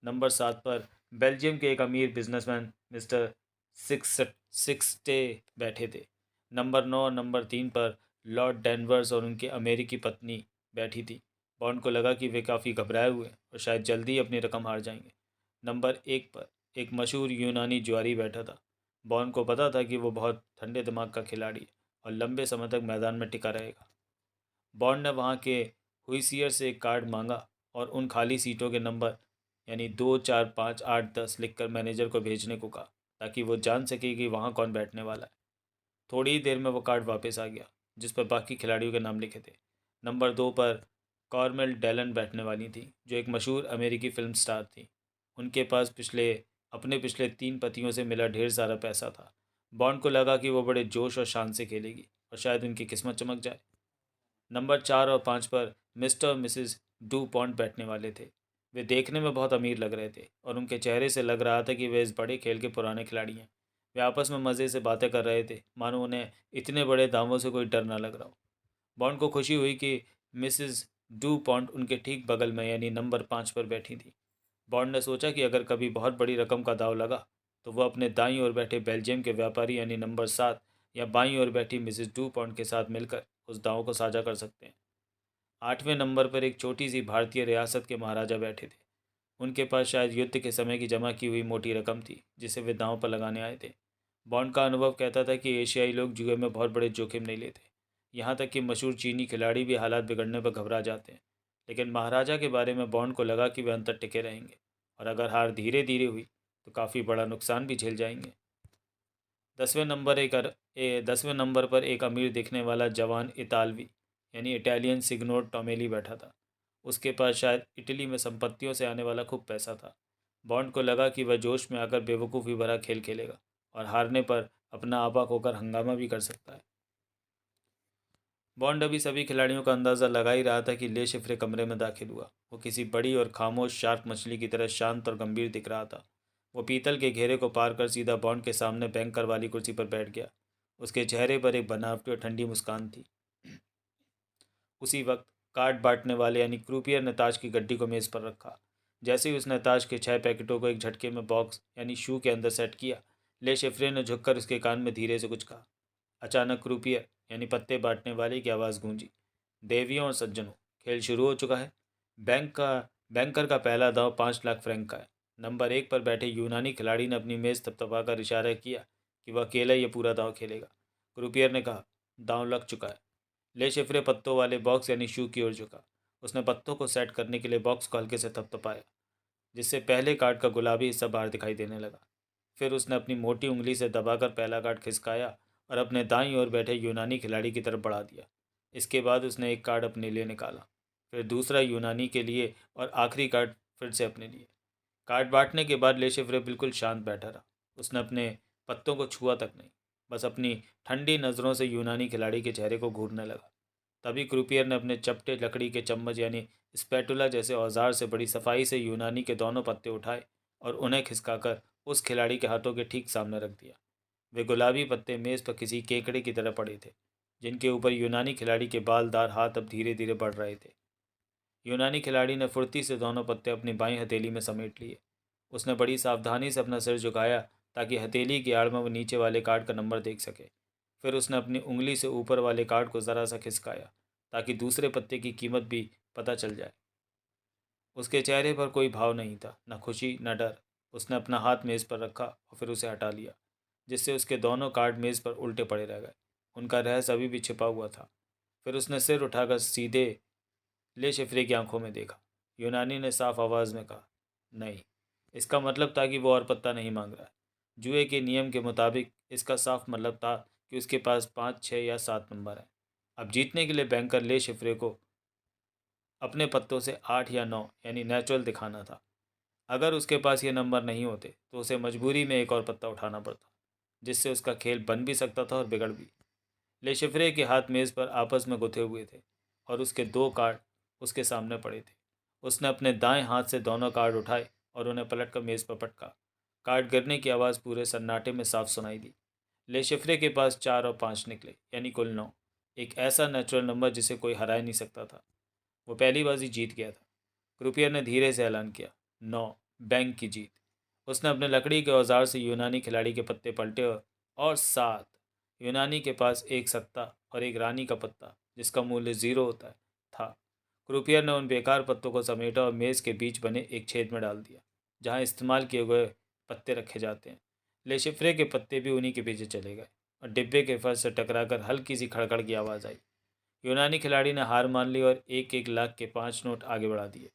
नंबर 7 पर बेल्जियम के एक अमीर बिजनेसमैन मिस्टर सिक्सटे बैठे थे। नंबर 9 और नंबर 3 पर लॉर्ड डेनवर्स और उनकी अमेरिकी पत्नी बैठी थी। बॉन्ड को लगा कि वे काफ़ी घबराए हुए और शायद जल्दी ही अपनी रकम हार जाएंगे। नंबर 1 पर एक मशहूर यूनानी जुआरी बैठा था। बॉन्ड को पता था कि वो बहुत ठंडे दिमाग का खिलाड़ी है और लंबे समय तक मैदान में टिका रहेगा। बॉन्ड ने वहाँ के हुइसियर से एक कार्ड मांगा और उन खाली सीटों के नंबर यानी 2, 4, 5, 8, 10 लिखकर मैनेजर को भेजने को कहा, ताकि वो जान सके कि वहाँ कौन बैठने वाला है। थोड़ी ही देर में वो कार्ड वापस आ गया, जिस पर बाकी खिलाड़ियों के नाम लिखे थे। नंबर 2 पर कॉर्मेल डेलन बैठने वाली थी, जो एक मशहूर अमेरिकी फिल्म स्टार थी। उनके पास अपने पिछले 3 पतियों से मिला ढेर सारा पैसा था। बॉन्ड को लगा कि वो बड़े जोश और शान से खेलेगी और शायद उनकी किस्मत चमक जाए। नंबर 4 और 5 पर मिस्टर और मिसेस डू पॉन्ट बैठने वाले थे। वे देखने में बहुत अमीर लग रहे थे और उनके चेहरे से लग रहा था कि वे इस बड़े खेल के पुराने खिलाड़ी हैं। वे आपस में मज़े से बातें कर रहे थे, मानो उन्हें इतने बड़े दावों से कोई डर ना लग रहा हो। बॉन्ड को खुशी हुई कि मिसेस डू पॉन्ट उनके ठीक बगल में यानी नंबर 5 पर बैठी थी। बॉन्ड ने सोचा कि अगर कभी बहुत बड़ी रकम का दाव लगा तो वह अपने दाईं ओर बैठे बेल्जियम के व्यापारी यानी नंबर 7 या बाईं ओर बैठी मिसेस डू पॉन्ट के साथ मिलकर उस दाव को साझा कर सकते हैं। 8वें नंबर पर एक छोटी सी भारतीय रियासत के महाराजा बैठे थे। उनके पास शायद युद्ध के समय की जमा की हुई मोटी रकम थी, जिसे वे दांव पर लगाने आए थे। बॉन्ड का अनुभव कहता था कि एशियाई लोग जुए में बहुत बड़े जोखिम नहीं लेते। यहाँ तक कि मशहूर चीनी खिलाड़ी भी हालात बिगड़ने पर घबरा जाते हैं। लेकिन महाराजा के बारे में बॉन्ड को लगा कि वे अंत तक टिके रहेंगे और अगर हार धीरे धीरे हुई तो काफ़ी बड़ा नुकसान भी झेल जाएंगे। 10वें नंबर पर एक अमीर दिखने वाला जवान इतालवी यानी इटालियन सिग्नोर टोमेली बैठा था। उसके पास शायद इटली में संपत्तियों से आने वाला खूब पैसा था। बॉन्ड को लगा कि वह जोश में आकर बेवकूफ़ी भरा खेल खेलेगा और हारने पर अपना आपा खोकर हंगामा भी कर सकता है। बॉन्ड अभी सभी खिलाड़ियों का अंदाज़ा लगा ही रहा था कि ले शिफ्रे कमरे में दाखिल हुआ। वो किसी बड़ी और खामोश शार्क मछली की तरह शांत और गंभीर दिख रहा था। वो पीतल के घेरे को पार कर सीधा बॉन्ड के सामने बैंकर वाली कुर्सी पर बैठ गया। उसके चेहरे पर एक बनावटी और ठंडी मुस्कान थी। उसी वक्त कार्ड बांटने वाले यानी क्रूपियर ने ताश की गड्डी को मेज़ पर रखा। जैसे ही उसने ताश के 6 पैकेटों को एक झटके में बॉक्स यानी शू के अंदर सेट किया, ले शिफ्रे ने झुककर उसके कान में धीरे से कुछ कहा। अचानक क्रूपियर यानी पत्ते बांटने वाले की आवाज़ गूंजी, देवियों और सज्जनों, खेल शुरू हो चुका है। बैंकर का पहला दांव 5 लाख फ्रैंक का है। नंबर 1 पर बैठे यूनानी खिलाड़ी ने अपनी मेज़ थपथपाकर इशारा किया कि वह अकेला ये पूरा दांव खेलेगा। क्रूपियर ने कहा, दांव लग चुका है। ले शिफ्रे पत्तों वाले बॉक्स यानी शू की ओर झुका। उसने पत्तों को सेट करने के लिए बॉक्स को हल्के से थपथपाया, जिससे पहले कार्ड का गुलाबी हिस्सा बाहर दिखाई देने लगा। फिर उसने अपनी मोटी उंगली से दबाकर पहला कार्ड खिसकाया और अपने दाईं ओर बैठे यूनानी खिलाड़ी की तरफ बढ़ा दिया। इसके बाद उसने एक कार्ड अपने लिए निकाला, फिर दूसरा यूनानी के लिए और आखिरी कार्ड फिर से अपने लिए। कार्ड बांटने के बाद ले शिफ्रे बिल्कुल शांत बैठा रहा। उसने अपने पत्तों को छुआ तक नहीं, बस अपनी ठंडी नज़रों से यूनानी खिलाड़ी के चेहरे को घूरने लगा। तभी क्रूपियर ने अपने चपटे लकड़ी के चम्मच यानी स्पैटुला जैसे औजार से बड़ी सफाई से यूनानी के दोनों पत्ते उठाए और उन्हें खिसकाकर उस खिलाड़ी के हाथों के ठीक सामने रख दिया। वे गुलाबी पत्ते मेज़ पर किसी केकड़े की तरह पड़े थे, जिनके ऊपर यूनानी खिलाड़ी के बालदार हाथ अब धीरे धीरे बढ़ रहे थे। यूनानी खिलाड़ी ने फुर्ती से दोनों पत्ते अपनी बाईं हथेली में समेट लिए। उसने बड़ी सावधानी से अपना सिर झुकाया ताकि हथेली की आड़ में वो नीचे वाले कार्ड का नंबर देख सके। फिर उसने अपनी उंगली से ऊपर वाले कार्ड को ज़रा सा खिसकाया ताकि दूसरे पत्ते की कीमत भी पता चल जाए। उसके चेहरे पर कोई भाव नहीं था, न खुशी न डर। उसने अपना हाथ मेज़ पर रखा और फिर उसे हटा लिया, जिससे उसके दोनों कार्ड मेज़ पर उल्टे पड़े रह गए। उनका रहस्य अभी भी छिपा हुआ था। फिर उसने सिर उठाकर सीधे ले शिफ्रे की आंखों में देखा। यूनानी ने साफ आवाज़ में कहा, नहीं। इसका मतलब था कि वो और पत्ता नहीं मांग रहा है। जुए के नियम के मुताबिक इसका साफ मतलब था कि उसके पास 5, 6 या 7 नंबर है। अब जीतने के लिए बैंकर ले शिफ्रे को अपने पत्तों से 8 या 9 यानी नेचुरल दिखाना था। अगर उसके पास ये नंबर नहीं होते तो उसे मजबूरी में एक और पत्ता उठाना पड़ता, जिससे उसका खेल बन भी सकता था और बिगड़ भी। ले शिफ्रे के हाथ मेज़ पर आपस में गुथे हुए थे और उसके 2 कार्ड उसके सामने पड़े थे। उसने अपने दाएं हाथ से दोनों कार्ड उठाए और उन्हें पलटकर मेज़ पर पटका। कार्ड गिरने की आवाज़ पूरे सन्नाटे में साफ सुनाई दी। ले शिफ्रे के पास 4 और 5 निकले, यानी कुल 9। एक ऐसा नेचुरल नंबर जिसे कोई हरा नहीं सकता था। वो पहली बाजी जीत गया था। क्रूपियर ने धीरे से ऐलान किया, 9, बैंक की जीत। उसने अपने लकड़ी के औजार से यूनानी खिलाड़ी के पत्ते पलटे और 7। यूनानी के पास एक सत्ता और एक रानी का पत्ता, जिसका मूल्य 0 होता है, था। क्रूपियर ने उन बेकार पत्तों को समेटा और मेज़ के बीच बने एक छेद में डाल दिया, जहां इस्तेमाल किए हुए पत्ते रखे जाते हैं। ले शिफ्रे के पत्ते भी उन्हीं के पीछे चले गए और डिब्बे के फर्श से टकराकर हल्की सी खड़खड़ की आवाज़ आई। यूनानी खिलाड़ी ने हार मान ली और 1-1 लाख के 5 नोट आगे बढ़ा दिए।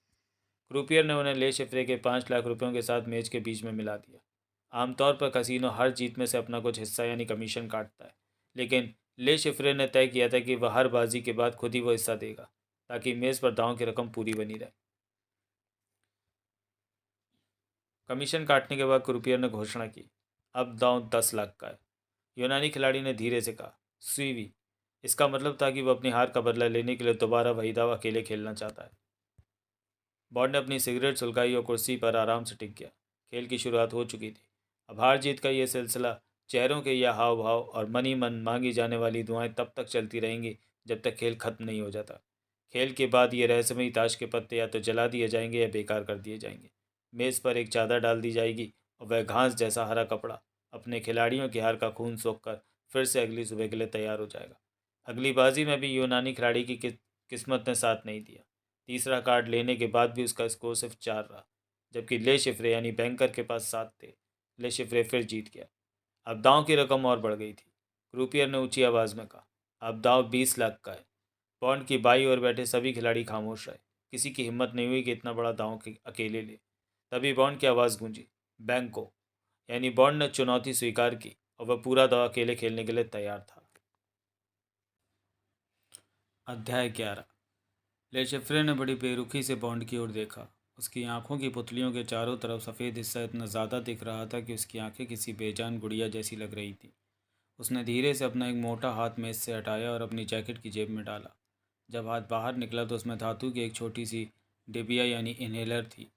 क्रूपियर ने उन्हें ले शिफ्रे के 5 लाख रुपयों के साथ मेज के बीच में मिला दिया। आमतौर पर कसीनो हर जीत में से अपना कुछ हिस्सा यानी कमीशन काटता है, लेकिन ले शिफ्रे ने तय किया था कि वह हर बाजी के बाद खुद ही वो हिस्सा देगा, ताकि मेज़ पर दांव की रकम पूरी बनी रहे। कमीशन काटने के बाद क्रूपियर ने घोषणा की, अब दांव 10 लाख का है। यूनानी खिलाड़ी ने धीरे से कहा, स्वीवी। इसका मतलब था कि वह अपनी हार का बदला लेने के लिए दोबारा वही दाव अकेले खेलना चाहता है। बॉन्ड ने अपनी सिगरेट सुलगाई और कुर्सी पर आराम से टिक गया। खेल की शुरुआत हो चुकी थी। अब हार जीत का यह सिलसिला, चेहरों के यह हाव भाव और मन ही मन मांगी जाने वाली दुआएं तब तक चलती रहेंगी जब तक खेल खत्म नहीं हो जाता। खेल के बाद ये रहस्यमयी ताश के पत्ते या तो जला दिए जाएंगे या बेकार कर दिए जाएंगे। मेज़ पर एक चादर डाल दी जाएगी और वह घास जैसा हरा कपड़ा अपने खिलाड़ियों की हार का खून सोख कर फिर से अगली सुबह के लिए तैयार हो जाएगा। अगली बाजी में भी यूनानी खिलाड़ी की किस्मत ने साथ नहीं दिया। तीसरा कार्ड लेने के बाद भी उसका स्कोर सिर्फ 4 रहा, जबकि ले शिफ्रे यानी बैंकर के पास 7 थे। ले शिफ्रे फिर जीत गया। अब दांव की रकम और बढ़ गई थी। क्रूपियर ने ऊंची आवाज़ में कहा, अब दांव 20 लाख का है। बॉन्ड की बाई ओर बैठे सभी खिलाड़ी खामोश रहे। किसी की हिम्मत नहीं हुई कि इतना बड़ा दांव अकेले ले। तभी बॉन्ड की आवाज़ गूंजी, बैंको। यानी बॉन्ड ने चुनौती स्वीकार की और वह पूरा दांव अकेले खेलने के लिए तैयार था। अध्याय 11। ले शिफ्रे ने बड़ी बेरुखी से बॉन्ड की ओर देखा। उसकी आंखों की पुतलियों के चारों तरफ सफ़ेद हिस्सा इतना ज़्यादा दिख रहा था कि उसकी आंखें किसी बेजान गुड़िया जैसी लग रही थी। उसने धीरे से अपना एक मोटा हाथ मेज से हटाया और अपनी जैकेट की जेब में डाला। जब हाथ बाहर निकला तो उसमें धातु की एक छोटी सी डिबिया यानी इन्हेलर थी।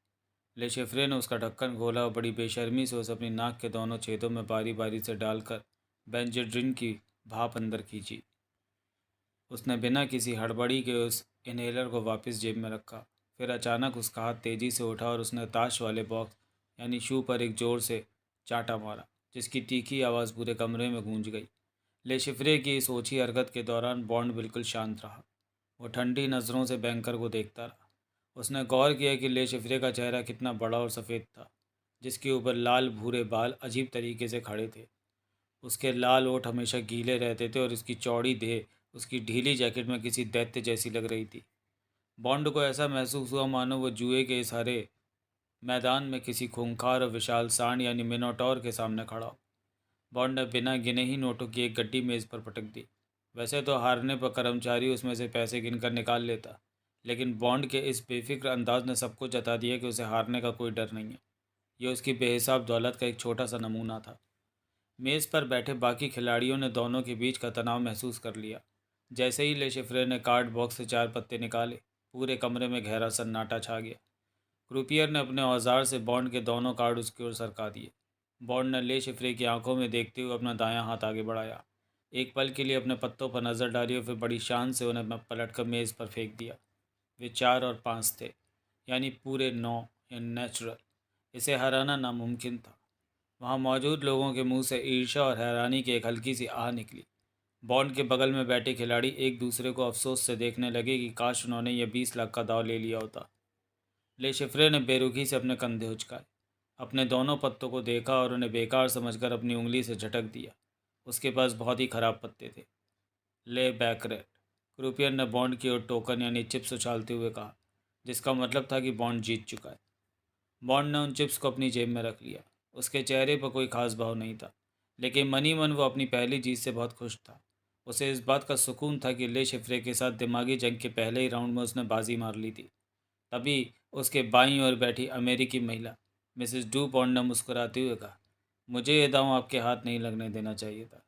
ले शिफ्रे ने उसका ढक्कन खोला और बड़ी बेशर्मी से उसे अपनी नाक के दोनों छेदों में बारी बारी से डालकर बेंजाड्रिन की भाप अंदर खींची। उसने बिना किसी हड़बड़ी के उस इन्हेलर को वापस जेब में रखा। फिर अचानक उसका हाथ तेज़ी से उठा और उसने ताश वाले बॉक्स यानी शू पर एक जोर से चांटा मारा, जिसकी तीखी आवाज़ पूरे कमरे में गूंज गई। ले शिफ्रे की इस ओछी हरकत के दौरान बॉन्ड बिल्कुल शांत रहा। वो ठंडी नज़रों से बैंकर को देखता रहा। उसने गौर किया कि ले शिफ्रे का चेहरा कितना बड़ा और सफ़ेद था, जिसके ऊपर लाल भूरे बाल अजीब तरीके से खड़े थे। उसके लाल ओठ हमेशा गीले रहते थे और उसकी चौड़ी देह उसकी ढीली जैकेट में किसी दैत्य जैसी लग रही थी। बॉन्ड को ऐसा महसूस हुआ मानो वो जुए के इस हरे मैदान में किसी खूंखार और विशाल सांड यानी मिनोटॉर के सामने खड़ा हो। बॉन्ड ने बिना गिने ही नोटों की एक गड्डी मेज़ पर पटक दी। वैसे तो हारने पर कर्मचारी उसमें से पैसे गिनकर निकाल लेता, लेकिन बॉन्ड के इस बेफिक्र अंदाज ने सबको जता दिया कि उसे हारने का कोई डर नहीं है। यह उसकी बेहिसाब दौलत का एक छोटा सा नमूना था। मेज़ पर बैठे बाकी खिलाड़ियों ने दोनों के बीच का तनाव महसूस कर लिया। जैसे ही ले शिफ्रे ने कार्ड बॉक्स से 4 पत्ते निकाले, पूरे कमरे में गहरा सन्नाटा छा गया। क्रूपियर ने अपने औजार से बॉन्ड के दोनों कार्ड उसकी ओर सरका दिए। बॉन्ड ने ले शिफ्रे की आंखों में देखते हुए अपना दायां हाथ आगे बढ़ाया। एक पल के लिए अपने पत्तों पर नज़र डाली और फिर बड़ी शान से उन्हें पलटकर मेज़ पर फेंक दिया। वे 4 और 5 थे, यानी पूरे 9 या नेचुरल। इसे हराना नामुमकिन था। वहाँ मौजूद लोगों के मुंह से ईर्ष्या और हैरानी की एक हल्की सी आह निकली। बॉन्ड के बगल में बैठे खिलाड़ी एक दूसरे को अफसोस से देखने लगे कि काश उन्होंने यह 20 लाख का दाव ले लिया होता। ले शिफ्रे ने बेरुखी से अपने कंधे उचकाए, अपने दोनों पत्तों को देखा और उन्हें बेकार समझकर अपनी उंगली से झटक दिया। उसके पास बहुत ही खराब पत्ते थे। ले बैकरेट। क्रूपियर ने बॉन्ड की ओर टोकन यानी चिप्स उछालते हुए कहा, जिसका मतलब था कि बॉन्ड जीत चुका है। बॉन्ड ने उन चिप्स को अपनी जेब में रख लिया। उसके चेहरे पर कोई खास भाव नहीं था, लेकिन मनी मन वो अपनी पहली जीत से बहुत खुश था। उसे इस बात का सुकून था कि ले शिफ्रे के साथ दिमागी जंग के पहले ही राउंड में उसने बाजी मार ली थी। तभी उसके बाईं ओर बैठी अमेरिकी महिला मिसेस डू पॉन्ड ने मुस्कुराते हुए कहा, मुझे ये दांव आपके हाथ नहीं लगने देना चाहिए था।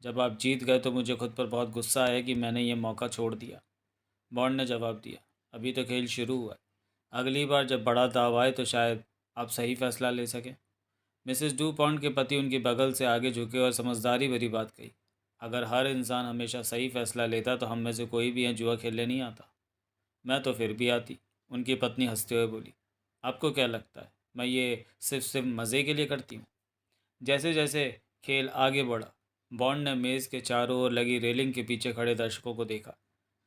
जब आप जीत गए तो मुझे खुद पर बहुत गुस्सा आया कि मैंने ये मौका छोड़ दिया। बॉन्ड ने जवाब दिया, अभी तो खेल शुरू हुआ है। अगली बार जब बड़ा दाव आए तो शायद आप सही फैसला ले सकें। मिसेस डू पॉन्ड के पति उनके बगल से आगे झुके और समझदारी भरी बात कही, अगर हर इंसान हमेशा सही फैसला लेता तो हम में से कोई भी यहाँ जुआ खेलने नहीं आता। मैं तो फिर भी आती। उनकी पत्नी हंसते हुए बोली, आपको क्या लगता है मैं ये सिर्फ मज़े के लिए करती हूँ? जैसे जैसे खेल आगे बढ़ा, बॉन्ड ने मेज़ के चारों ओर लगी रेलिंग के पीछे खड़े दर्शकों को देखा।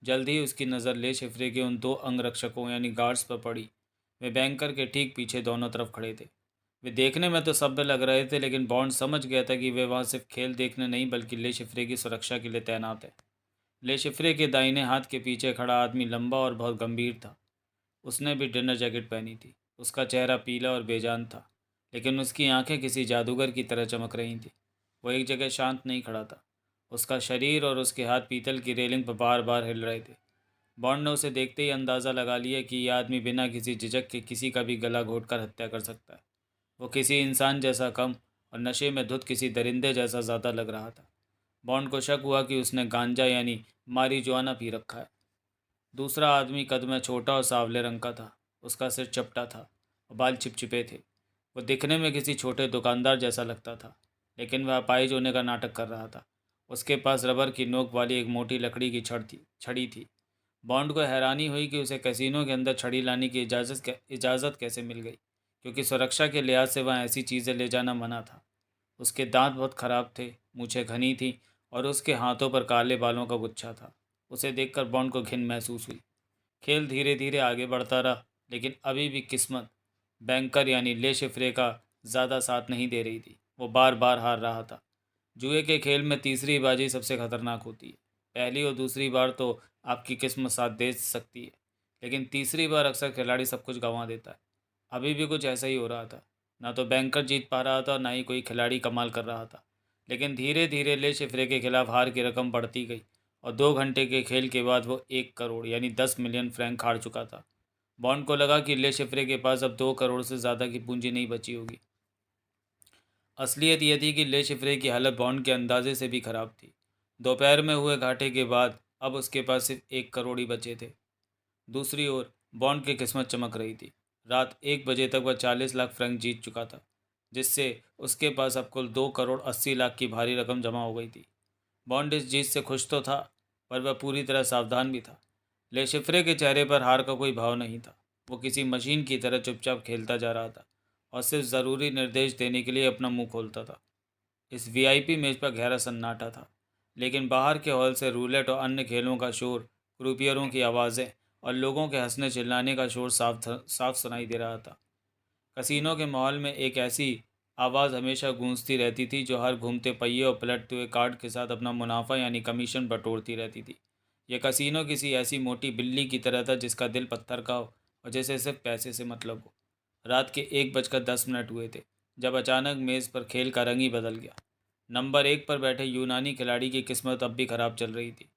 जल्द ही उसकी नज़र ले शिफ्रे के उन दो अंगरक्षकों यानी गार्ड्स पर पड़ी। वे बैंकर के ठीक पीछे दोनों तरफ खड़े थे। वे देखने में तो सभ्य लग रहे थे, लेकिन बॉन्ड समझ गया था कि वे वहाँ सिर्फ खेल देखने नहीं बल्कि ले शिफ्रे की सुरक्षा के लिए तैनात है। ले शिफ्रे के दाहिने हाथ के पीछे खड़ा आदमी लंबा और बहुत गंभीर था। उसने भी डिनर जैकेट पहनी थी। उसका चेहरा पीला और बेजान था, लेकिन उसकी आंखें किसी जादूगर की तरह चमक रही थीं। वो एक जगह शांत नहीं खड़ा था। उसका शरीर और उसके हाथ पीतल की रेलिंग पर बार बार हिल रहे थे। बॉन्ड ने उसे देखते ही अंदाज़ा लगा लिया कि यह आदमी बिना किसी झिझक के किसी का भी गला घोंटकर हत्या कर सकता है। वो किसी इंसान जैसा कम और नशे में धुत किसी दरिंदे जैसा ज़्यादा लग रहा था। बॉन्ड को शक हुआ कि उसने गांजा यानी मारिजुआना पी रखा है। दूसरा आदमी कद में छोटा और सांवले रंग का था। उसका सिर चपटा था और बाल चिपचिपे थे। वो दिखने में किसी छोटे दुकानदार जैसा लगता था, लेकिन वह अपाहिज होने का नाटक कर रहा था। उसके पास रबर की नोक वाली एक मोटी लकड़ी की छड़ी थी। बॉन्ड को हैरानी हुई कि उसे कैसीनो के अंदर छड़ी लाने की इजाज़त कैसे मिल गई, क्योंकि सुरक्षा के लिहाज से वहाँ ऐसी चीज़ें ले जाना मना था। उसके दांत बहुत खराब थे, मूछें घनी थीं और उसके हाथों पर काले बालों का गुच्छा था। उसे देखकर बॉन्ड को घिन महसूस हुई। खेल धीरे धीरे आगे बढ़ता रहा, लेकिन अभी भी किस्मत बैंकर यानी ले शिफ्रे का ज़्यादा साथ नहीं दे रही थी। वो बार बार हार रहा था। जुए के खेल में तीसरी बाजी सबसे खतरनाक होती है। पहली और दूसरी बार तो आपकी किस्मत साथ दे सकती है, लेकिन तीसरी बार अक्सर खिलाड़ी सब कुछ गंवा देता है। अभी भी कुछ ऐसा ही हो रहा था। ना तो बैंकर जीत पा रहा था और ना ही कोई खिलाड़ी कमाल कर रहा था। लेकिन धीरे धीरे ले शिफ्रे के खिलाफ हार की रकम बढ़ती गई और 2 घंटे के खेल के बाद वो 1 करोड़ यानी 10 मिलियन फ्रैंक हार चुका था। बॉन्ड को लगा कि ले शिफ्रे के पास अब 2 करोड़ से ज़्यादा की पूंजी नहीं बची होगी। असलियत यह थी कि ले शिफ्रे की हालत बॉन्ड के अंदाजे से भी खराब थी। दोपहर में हुए घाटे के बाद अब उसके पास सिर्फ 1 करोड़ ही बचे थे। दूसरी ओर बॉन्ड की किस्मत चमक रही थी। रात 1 बजे तक वह 40 लाख फ्रैंक जीत चुका था, जिससे उसके पास अब कुल 2 करोड़ 80 लाख की भारी रकम जमा हो गई थी। बॉन्ड इस जीत से खुश तो था, पर वह पूरी तरह सावधान भी था। ले शिफ्रे के चेहरे पर हार का कोई भाव नहीं था। वो किसी मशीन की तरह चुपचाप खेलता जा रहा था और सिर्फ ज़रूरी निर्देश देने के लिए अपना मुंह खोलता था। इस वीआईपी मेज पर गहरा सन्नाटा था, लेकिन बाहर के हॉल से रूलेट और अन्य खेलों का शोर, क्रूपियरों की आवाज़ें और लोगों के हंसने चिल्लाने का शोर साफ सुनाई दे रहा था। कसीनो के माहौल में एक ऐसी आवाज़ हमेशा गूंजती रहती थी जो हर घूमते पहिए और पलटते हुए कार्ड के साथ अपना मुनाफा यानी कमीशन बटोरती रहती थी। यह कसीनो किसी ऐसी मोटी बिल्ली की तरह था जिसका दिल पत्थर का हो और जिसे सिर्फ पैसे से मतलब हो। रात के 1 बजकर 10 मिनट हुए थे जब अचानक मेज़ पर खेल का रंग ही बदल गया। नंबर 1 पर बैठे यूनानी खिलाड़ी की किस्मत अब भी खराब चल रही थी।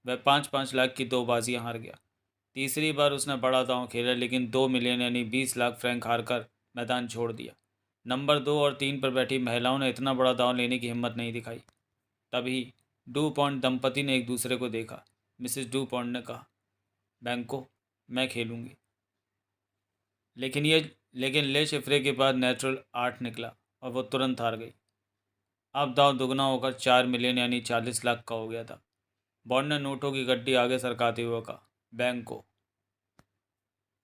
वह 5-5 लाख की 2 बाजियां हार गया। तीसरी बार उसने बड़ा दांव खेला, लेकिन 2 मिलियन यानी 20 लाख फ्रैंक हारकर मैदान छोड़ दिया। नंबर 2 और 3 पर बैठी महिलाओं ने इतना बड़ा दांव लेने की हिम्मत नहीं दिखाई। तभी डू पॉन्ट दंपति ने एक दूसरे को देखा। मिसेस डू पॉन्ट ने कहा, बैंको, मैं खेलूंगी। लेकिन ये लेकिन ले शिफ्रे के बाद नेचुरल 8 निकला और वो तुरंत हार गई। अब दांव दुगना होकर 4 मिलियन यानी 40 लाख का हो गया था। बॉन्ड ने नोटों की गड्डी आगे सरकाते हुए कहा, बैंको।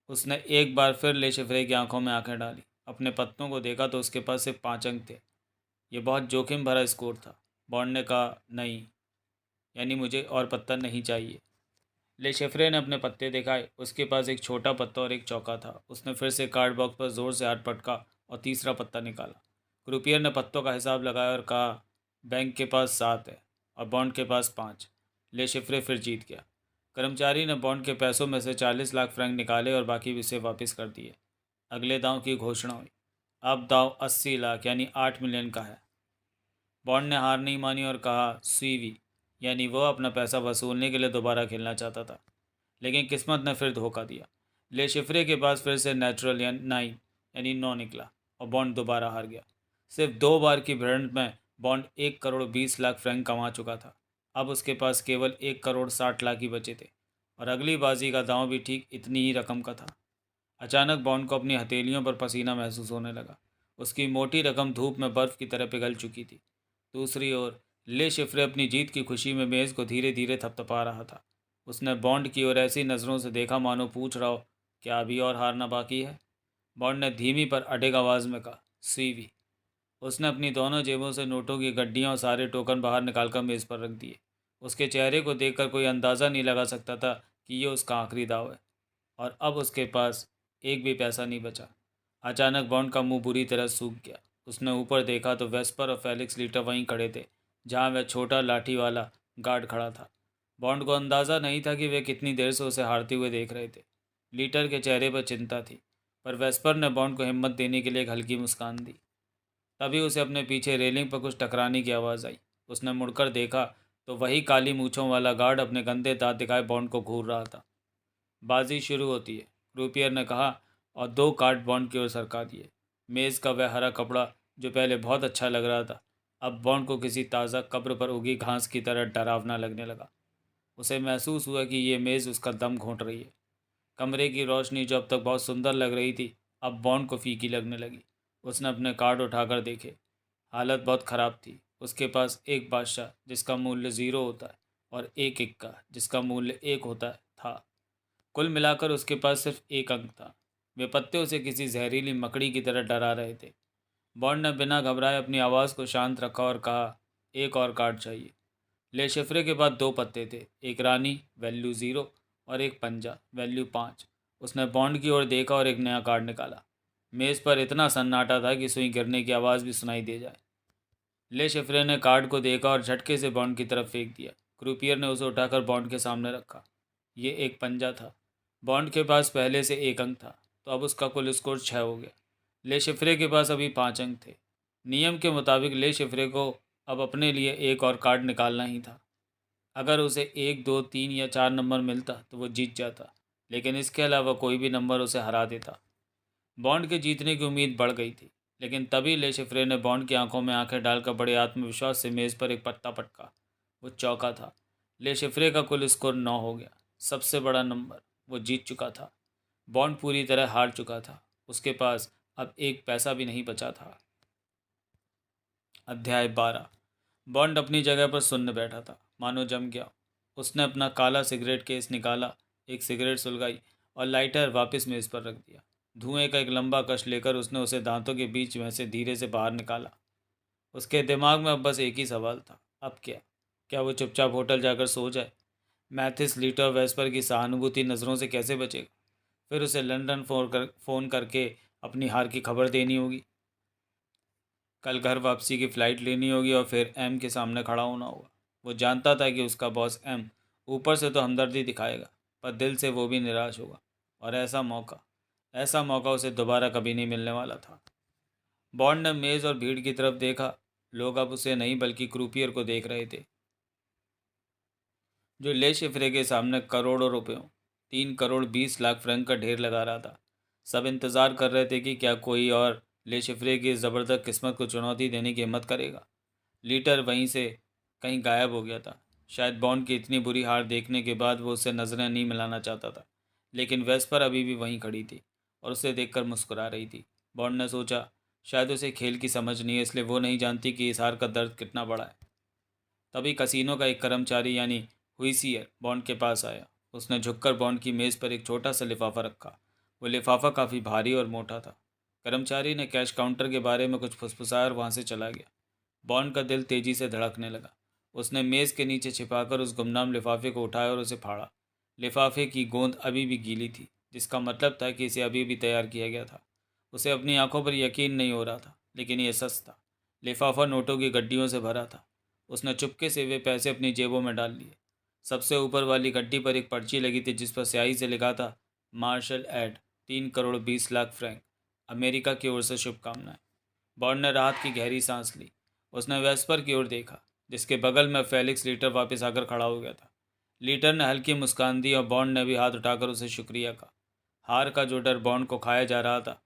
उसने एक बार फिर ले शिफ्रे की आंखों में आंखें डाली। अपने पत्तों को देखा तो उसके पास सिर्फ 5 अंक थे। ये बहुत जोखिम भरा स्कोर था। बॉन्ड ने कहा, नहीं, यानी मुझे और पत्ता नहीं चाहिए। ले शेफरे ने अपने पत्ते दिखाए। उसके पास एक छोटा पत्ता और एक चौका था। उसने फिर से कार्ड बॉक्स पर जोर से हाथ पटका और तीसरा पत्ता निकाला। क्रूपियर ने पत्तों का हिसाब लगाया और कहा, बैंक के पास 7 है और बॉन्ड के पास 5। ले शेफरे फिर जीत गया। कर्मचारी ने बॉन्ड के पैसों में से 40 लाख फ्रैंक निकाले और बाकी उसे वापस कर दिए। अगले दांव की घोषणा हुई। अब दांव 80 लाख यानी 8 मिलियन का है। बॉन्ड ने हार नहीं मानी और कहा सीवी, यानी वह अपना पैसा वसूलने के लिए दोबारा खेलना चाहता था। लेकिन किस्मत ने फिर धोखा दिया। ले शिफ्रे के पास फिर से नेचुरल या 9 यानी 9 निकला और बॉन्ड दोबारा हार गया। सिर्फ 2 बार की भिड़ंत में बॉन्ड 1 करोड़ 20 लाख फ्रैंक कमा चुका था। अब उसके पास केवल 1 करोड़ 60 लाख ही बचे थे और अगली बाजी का दांव भी ठीक इतनी ही रकम का था। अचानक बॉन्ड को अपनी हथेलियों पर पसीना महसूस होने लगा। उसकी मोटी रकम धूप में बर्फ़ की तरह पिघल चुकी थी। दूसरी ओर ले शिफ्रे अपनी जीत की खुशी में मेज़ को धीरे धीरे थपथपा रहा था। उसने बॉन्ड की ओर ऐसी नज़रों से देखा मानो पूछ रहा हो, क्या अभी और हारना बाकी है? बॉन्ड ने धीमी पर अडिग आवाज़ में कहा, सीवी। उसने अपनी दोनों जेबों से नोटों की गड्डियाँ और सारे टोकन बाहर निकालकर मेज़ पर रख दिए। उसके चेहरे को देखकर कोई अंदाज़ा नहीं लगा सकता था कि ये उसका आखिरी दाव है और अब उसके पास एक भी पैसा नहीं बचा। अचानक बॉन्ड का मुंह बुरी तरह सूख गया। उसने ऊपर देखा तो वेस्पर और फेलिक्स लीटर वहीं खड़े थे, जहाँ वह छोटा लाठी वाला गार्ड खड़ा था। बॉन्ड को अंदाज़ा नहीं था कि वे कितनी देर से उसे हारते हुए देख रहे थे। लीटर के चेहरे पर चिंता थी, पर वेस्पर ने बॉन्ड को हिम्मत देने के लिए एक हल्की मुस्कान दी। तभी उसे अपने पीछे रेलिंग पर कुछ टकराने की आवाज़ आई। उसने मुड़कर देखा तो वही काली मूँछों वाला गार्ड अपने गंदे दांत दिखाए बॉन्ड को घूर रहा था। बाजी शुरू होती है, क्रूपियर ने कहा और 2 कार्ड बॉन्ड की ओर सरका दिए। मेज़ का वह हरा कपड़ा जो पहले बहुत अच्छा लग रहा था, अब बॉन्ड को किसी ताज़ा कब्र पर उगी घास की तरह डरावना लगने लगा। उसे महसूस हुआ कि ये मेज़ उसका दम घोंट रही है। कमरे की रोशनी जो अब तक बहुत सुंदर लग रही थी, अब बॉन्ड को फीकी लगने लगी। उसने अपने कार्ड उठाकर देखे। हालत बहुत ख़राब थी। उसके पास एक बादशाह जिसका मूल्य 0 होता है और एक इक्का जिसका मूल्य 1 होता है था। कुल मिलाकर उसके पास सिर्फ एक अंक था। वे पत्ते उसे किसी जहरीली मकड़ी की तरह डरा रहे थे। बॉन्ड ने बिना घबराए अपनी आवाज़ को शांत रखा और कहा, एक और कार्ड चाहिए। ले शिफ्रे के बाद 2 पत्ते थे, एक रानी वैल्यू 0 और एक पंजा वैल्यू 5। उसने बॉन्ड की ओर देखा और एक नया कार्ड निकाला। मेज़ पर इतना सन्नाटा था कि सुई गिरने की आवाज़ भी सुनाई दे जाए। ले शिफ्रे ने कार्ड को देखा और झटके से बॉन्ड की तरफ फेंक दिया। क्रूपियर ने उसे उठाकर बॉन्ड के सामने रखा। ये एक पंजा था। बॉन्ड के पास पहले से एक अंक था, तो अब उसका कुल स्कोर 6 हो गया। ले शिफ्रे के पास अभी 5 अंक थे। नियम के मुताबिक ले शिफ्रे को अब अपने लिए एक और कार्ड निकालना ही था। अगर उसे 1, 2, 3 या 4 नंबर मिलता तो वो जीत जाता, लेकिन इसके अलावा कोई भी नंबर उसे हरा देता। बॉन्ड के जीतने की उम्मीद बढ़ गई थी, लेकिन तभी ले शिफ्रे ने बॉन्ड की आंखों में आंखें डालकर बड़े आत्मविश्वास से मेज़ पर एक पत्ता पटका। वो चौका था। ले शिफ्रे का कुल स्कोर 9 हो गया, सबसे बड़ा नंबर। वो जीत चुका था। बॉन्ड पूरी तरह हार चुका था। उसके पास अब एक पैसा भी नहीं बचा था। अध्याय 12। बॉन्ड अपनी जगह पर सुनने बैठा था, मानो जम गया। उसने अपना काला सिगरेट केस निकाला, एक सिगरेट सुलगाई और लाइटर वापस मेज़ पर रख दिया। धुएं का एक लंबा कश लेकर उसने उसे दांतों के बीच में से धीरे से बाहर निकाला। उसके दिमाग में अब बस एक ही सवाल था, अब क्या? क्या वो चुपचाप होटल जाकर सो जाए? मैथिस लीटर वेस्पर की सहानुभूति नज़रों से कैसे बचेगा? फिर उसे लंदन फ़ोन करके अपनी हार की खबर देनी होगी। कल घर वापसी की फ़्लाइट लेनी होगी और फिर एम के सामने खड़ा होना होगा। वो जानता था कि उसका बॉस एम ऊपर से तो हमदर्दी दिखाएगा, पर दिल से वो भी निराश होगा। और ऐसा मौका उसे दोबारा कभी नहीं मिलने वाला था। बॉन्ड ने मेज़ और भीड़ की तरफ देखा। लोग अब उसे नहीं बल्कि क्रूपियर को देख रहे थे, जो ले शिफ्रे के सामने करोड़ों रुपयों 3 करोड़ 20 लाख फ्रैंक का ढेर लगा रहा था। सब इंतज़ार कर रहे थे कि क्या कोई और ले शिफ्रे की इस ज़बरदस्त किस्मत को चुनौती देने की हिम्मत करेगा। लीटर वहीं से कहीं गायब हो गया था। शायद बॉन्ड की इतनी बुरी हार देखने के बाद वो उससे नज़रें नहीं मिलाना चाहता था, लेकिन वेस्पर अभी भी वहीं खड़ी थी और उसे देखकर मुस्कुरा रही थी। बॉन्ड ने सोचा, शायद उसे खेल की समझ नहीं है, इसलिए वो नहीं जानती कि इस हार का दर्द कितना बड़ा है। तभी कसीनो का एक कर्मचारी यानी हुइसियर बॉन्ड के पास आया। उसने झुककर बॉन्ड की मेज़ पर एक छोटा सा लिफाफा रखा। वो लिफाफा काफ़ी भारी और मोटा था। कर्मचारी ने कैश काउंटर के बारे में कुछ फुसफुसाया और वहाँ से चला गया। बॉन्ड का दिल तेजी से धड़कने लगा। उसने मेज़ के नीचे छिपाकर उस गुमनाम लिफाफे को उठाया और उसे फाड़ा। लिफाफे की गोंद अभी भी गीली थी, जिसका मतलब था कि इसे अभी भी तैयार किया गया था। उसे अपनी आंखों पर यकीन नहीं हो रहा था, लेकिन यह सच था। लिफाफा नोटों की गड्डियों से भरा था। उसने चुपके से वे पैसे अपनी जेबों में डाल लिए। सबसे ऊपर वाली गड्डी पर एक पर्ची लगी थी जिस पर स्याही से लिखा था, Marshall aid 3 crore 20 lakh franc, America की ओर से शुभकामनाएं। बॉन्ड ने राहत की गहरी सांस ली। उसने वेस्पर की ओर देखा जिसके बगल में फेलिक्स लीटर वापस आकर खड़ा हो गया था। लीटर ने हल्की मुस्कान दी और बॉन्ड ने भी हाथ उठाकर उसे शुक्रिया कहा। हार का जो डर बॉन्ड को खाया जा रहा था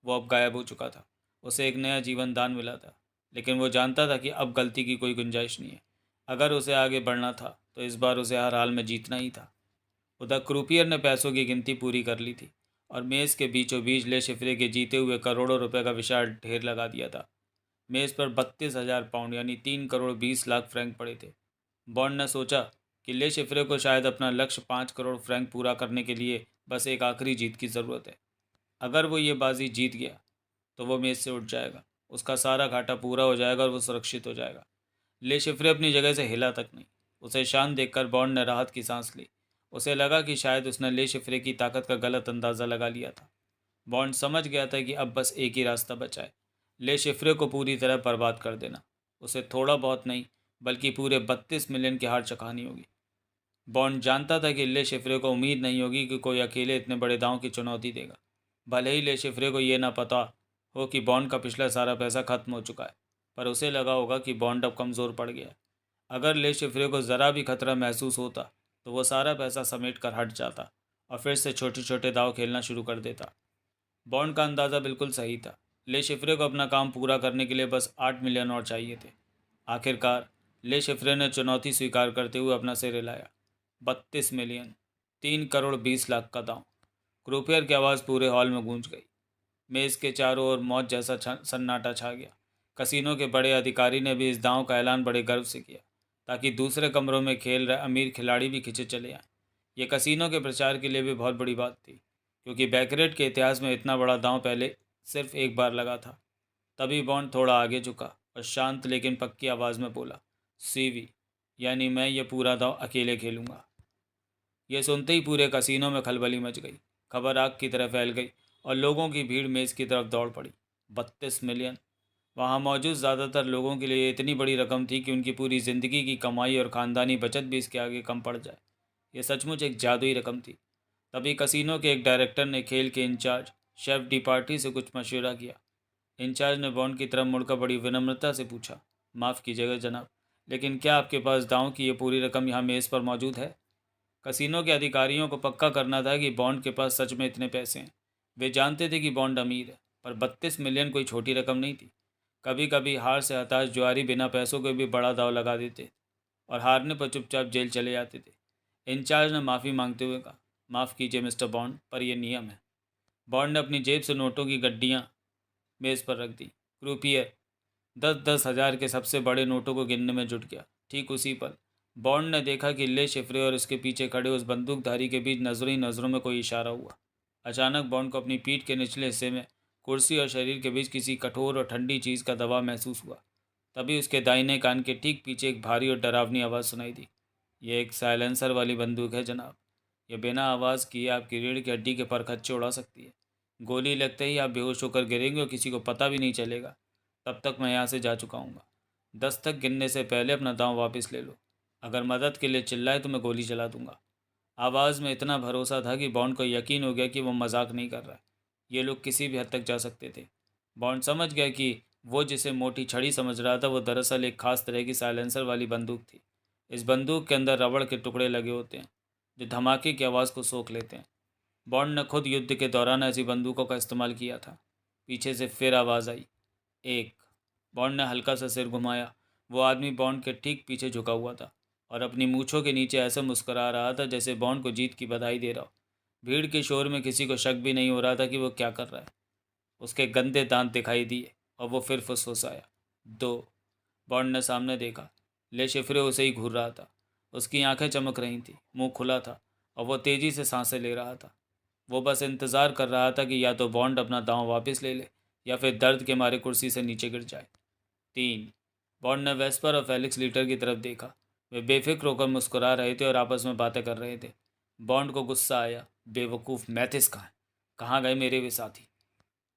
वो अब गायब हो चुका था। उसे एक नया जीवन दान मिला था, लेकिन वो जानता था कि अब गलती की कोई गुंजाइश नहीं है। अगर उसे आगे बढ़ना था तो इस बार उसे हर हाल में जीतना ही था। उधर क्रूपियर ने पैसों की गिनती पूरी कर ली थी और मेज़ के बीचों बीच ले शिफ्रे के जीते हुए करोड़ों रुपए का विशाल ढेर लगा दिया था। मेज़ पर 32,000 पाउंड यानी 3 करोड़ 20 लाख फ्रैंक पड़े थे। बॉन्ड ने सोचा कि ले शिफ्रे को शायद अपना लक्ष्य 5 करोड़ फ्रैंक पूरा करने के लिए बस एक आखिरी जीत की ज़रूरत है। अगर वो ये बाजी जीत गया तो वो मेज़ से उठ जाएगा, उसका सारा घाटा पूरा हो जाएगा और वो सुरक्षित हो जाएगा। ले शिफ्रे अपनी जगह से हिला तक नहीं। उसे शांत देखकर बॉन्ड ने राहत की सांस ली। उसे लगा कि शायद उसने ले शिफ्रे की ताकत का गलत अंदाज़ा लगा लिया था। बॉन्ड समझ गया था कि अब बस एक ही रास्ता बचा है, ले शिफ्रे को पूरी तरह बर्बाद कर देना। उसे थोड़ा बहुत नहीं बल्कि पूरे 32 मिलियन की हार चुकानी होगी। बॉन्ड जानता था कि ले शिफ्रे को उम्मीद नहीं होगी कि कोई अकेले इतने बड़े दांव की चुनौती देगा। भले ही ले शिफ्रे को ये ना पता हो कि बॉन्ड का पिछला सारा पैसा खत्म हो चुका है, पर उसे लगा होगा कि बॉन्ड अब कमज़ोर पड़ गया है। अगर ले शिफ्रे को ज़रा भी खतरा महसूस होता तो वो सारा पैसा समेट कर हट जाता और फिर से छोटे छोटे दाव खेलना शुरू कर देता। बॉन्ड का अंदाज़ा बिल्कुल सही था। ले शिफ्रे को अपना काम पूरा करने के लिए बस 8 मिलियन और चाहिए थे। आखिरकार ले शिफ्रे ने चुनौती स्वीकार करते हुए अपना सिर हिलाया। 32 मिलियन, 3 करोड़ 20 लाख का दांव। क्रूपियर की आवाज़ पूरे हॉल में गूंज गई। मेज़ के चारों ओर मौत जैसा सन्नाटा छा गया। कसीनो के बड़े अधिकारी ने भी इस दांव का ऐलान बड़े गर्व से किया ताकि दूसरे कमरों में खेल रहे अमीर खिलाड़ी भी खिंचे चले आएं। ये कसीनो के प्रचार के लिए भी बहुत बड़ी बात थी, क्योंकि बैकरेट के इतिहास में इतना बड़ा दांव पहले सिर्फ एक बार लगा था। तभी बॉन्ड थोड़ा आगे झुका और शांत लेकिन पक्की आवाज़ में बोला, सीवी, यानी मैं ये पूरा दांव अकेले खेलूंगा। ये सुनते ही पूरे कसीनो में खलबली मच गई। खबर आग की तरह फैल गई और लोगों की भीड़ मेज़ की तरफ दौड़ पड़ी। 32 मिलियन! वहाँ मौजूद ज़्यादातर लोगों के लिए इतनी बड़ी रकम थी कि उनकी पूरी ज़िंदगी की कमाई और ख़ानदानी बचत भी इसके आगे कम पड़ जाए। ये सचमुच एक जादुई रकम थी। तभी कसीनो के एक डायरेक्टर ने खेल के इंचार्ज शेफ डिपार्टी से कुछ मशवरा किया। इंचार्ज ने बॉन्ड की तरफ मुड़कर बड़ी विनम्रता से पूछा, माफ़ कीजिएगा जनाब, लेकिन क्या आपके पास दांव की ये पूरी रकम यहाँ मेज़ पर मौजूद है? कसीनो के अधिकारियों को पक्का करना था कि बॉन्ड के पास सच में इतने पैसे हैं। वे जानते थे कि बॉन्ड अमीर है, पर 32 मिलियन कोई छोटी रकम नहीं थी। कभी कभी हार से हताश जुआरी बिना पैसों के भी बड़ा दाव लगा देते और हारने पर चुपचाप जेल चले जाते थे। इंचार्ज ने माफ़ी मांगते हुए कहा, माफ़ कीजिए मिस्टर बॉन्ड, पर यह नियम है। बॉन्ड ने अपनी जेब से नोटों की गड्डियाँ मेज़ पर रख दी। क्रूपियर 10-10 हज़ार के सबसे बड़े नोटों को गिनने में जुट गया। ठीक उसी पल बॉन्ड ने देखा कि ले शिफ्रे और उसके पीछे खड़े उस बंदूकधारी के बीच नजरों ही नज़रों में कोई इशारा हुआ। अचानक बॉन्ड को अपनी पीठ के निचले हिस्से में कुर्सी और शरीर के बीच किसी कठोर और ठंडी चीज़ का दबाव महसूस हुआ। तभी उसके दाहिने कान के ठीक पीछे एक भारी और डरावनी आवाज़ सुनाई दी। यह एक साइलेंसर वाली बंदूक है जनाब। यह बिना आवाज़ किए आपकी रीढ़ की हड्डी के परखच्चे उड़ा सकती है। गोली लगते ही आप बेहोश होकर गिरेंगे और किसी को पता भी नहीं चलेगा। तब तक मैं यहाँ से जा चुका हूँ। 10 तक गिनने से पहले अपना दांव वापस ले लो। अगर मदद के लिए चिल्लाए तो मैं गोली चला दूंगा। आवाज़ में इतना भरोसा था कि बॉन्ड को यकीन हो गया कि वो मजाक नहीं कर रहा है। ये लोग किसी भी हद तक जा सकते थे। बॉन्ड समझ गया कि वो जिसे मोटी छड़ी समझ रहा था वो दरअसल एक खास तरह की साइलेंसर वाली बंदूक थी। इस बंदूक के अंदर रबड़ के टुकड़े लगे होते हैं जो धमाके की आवाज़ को सोख लेते हैं। बॉन्ड ने खुद युद्ध के दौरान ऐसी बंदूकों का इस्तेमाल किया था। पीछे से फिर आवाज़ आई, एक। बॉन्ड ने हल्का सा सिर घुमाया। वो आदमी बॉन्ड के ठीक पीछे झुका हुआ था और अपनी मूछों के नीचे ऐसे मुस्कुरा रहा था जैसे बॉन्ड को जीत की बधाई दे रहा हो। भीड़ के शोर में किसी को शक भी नहीं हो रहा था कि वो क्या कर रहा है। उसके गंदे दांत दिखाई दिए और वो फिर फुसफुसाया, दो। बॉन्ड ने सामने देखा। ले शिफ्रे उसे ही घूर रहा था। उसकी आंखें चमक रही थीं, मुंह खुला था और वो तेज़ी से सांसें ले रहा था। वो बस इंतज़ार कर रहा था कि या तो बॉन्ड अपना दांव वापस ले ले या फिर दर्द के मारे कुर्सी से नीचे गिर जाए। 3। बॉन्ड ने वेस्पर और फेलिक्स लीटर की तरफ देखा। वे बेफिक्र होकर मुस्कुरा रहे थे और आपस में बातें कर रहे थे। बॉन्ड को गुस्सा आया। बेवकूफ़, मैथिस कहाँ है? कहाँ गए मेरे वे साथी?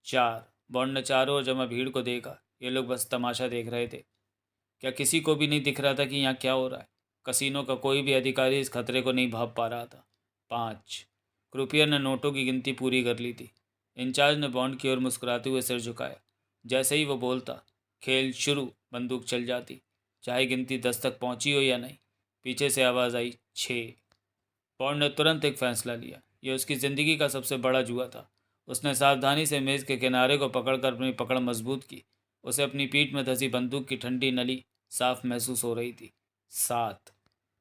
4। बॉन्ड ने चारों ओर जमा भीड़ को देखा। ये लोग बस तमाशा देख रहे थे। क्या किसी को भी नहीं दिख रहा था कि यहाँ क्या हो रहा है? कसिनो का कोई भी अधिकारी इस खतरे को नहीं भाप पा रहा था। 5। क्रूपियर ने नोटों की गिनती पूरी कर ली थी। इंचार्ज ने बॉन्ड की ओर मुस्कुराते हुए सिर झुकाया। जैसे ही वो बोलता, खेल शुरू, बंदूक चल जाती, चाहे गिनती 10 तक पहुंची हो या नहीं। पीछे से आवाज़ आई, 6। बॉन्ड ने तुरंत एक फैसला लिया। यह उसकी ज़िंदगी का सबसे बड़ा जुआ था। उसने सावधानी से मेज़ के किनारे को पकड़कर अपनी पकड़ मजबूत की। उसे अपनी पीठ में धंसी बंदूक की ठंडी नली साफ महसूस हो रही थी। 7।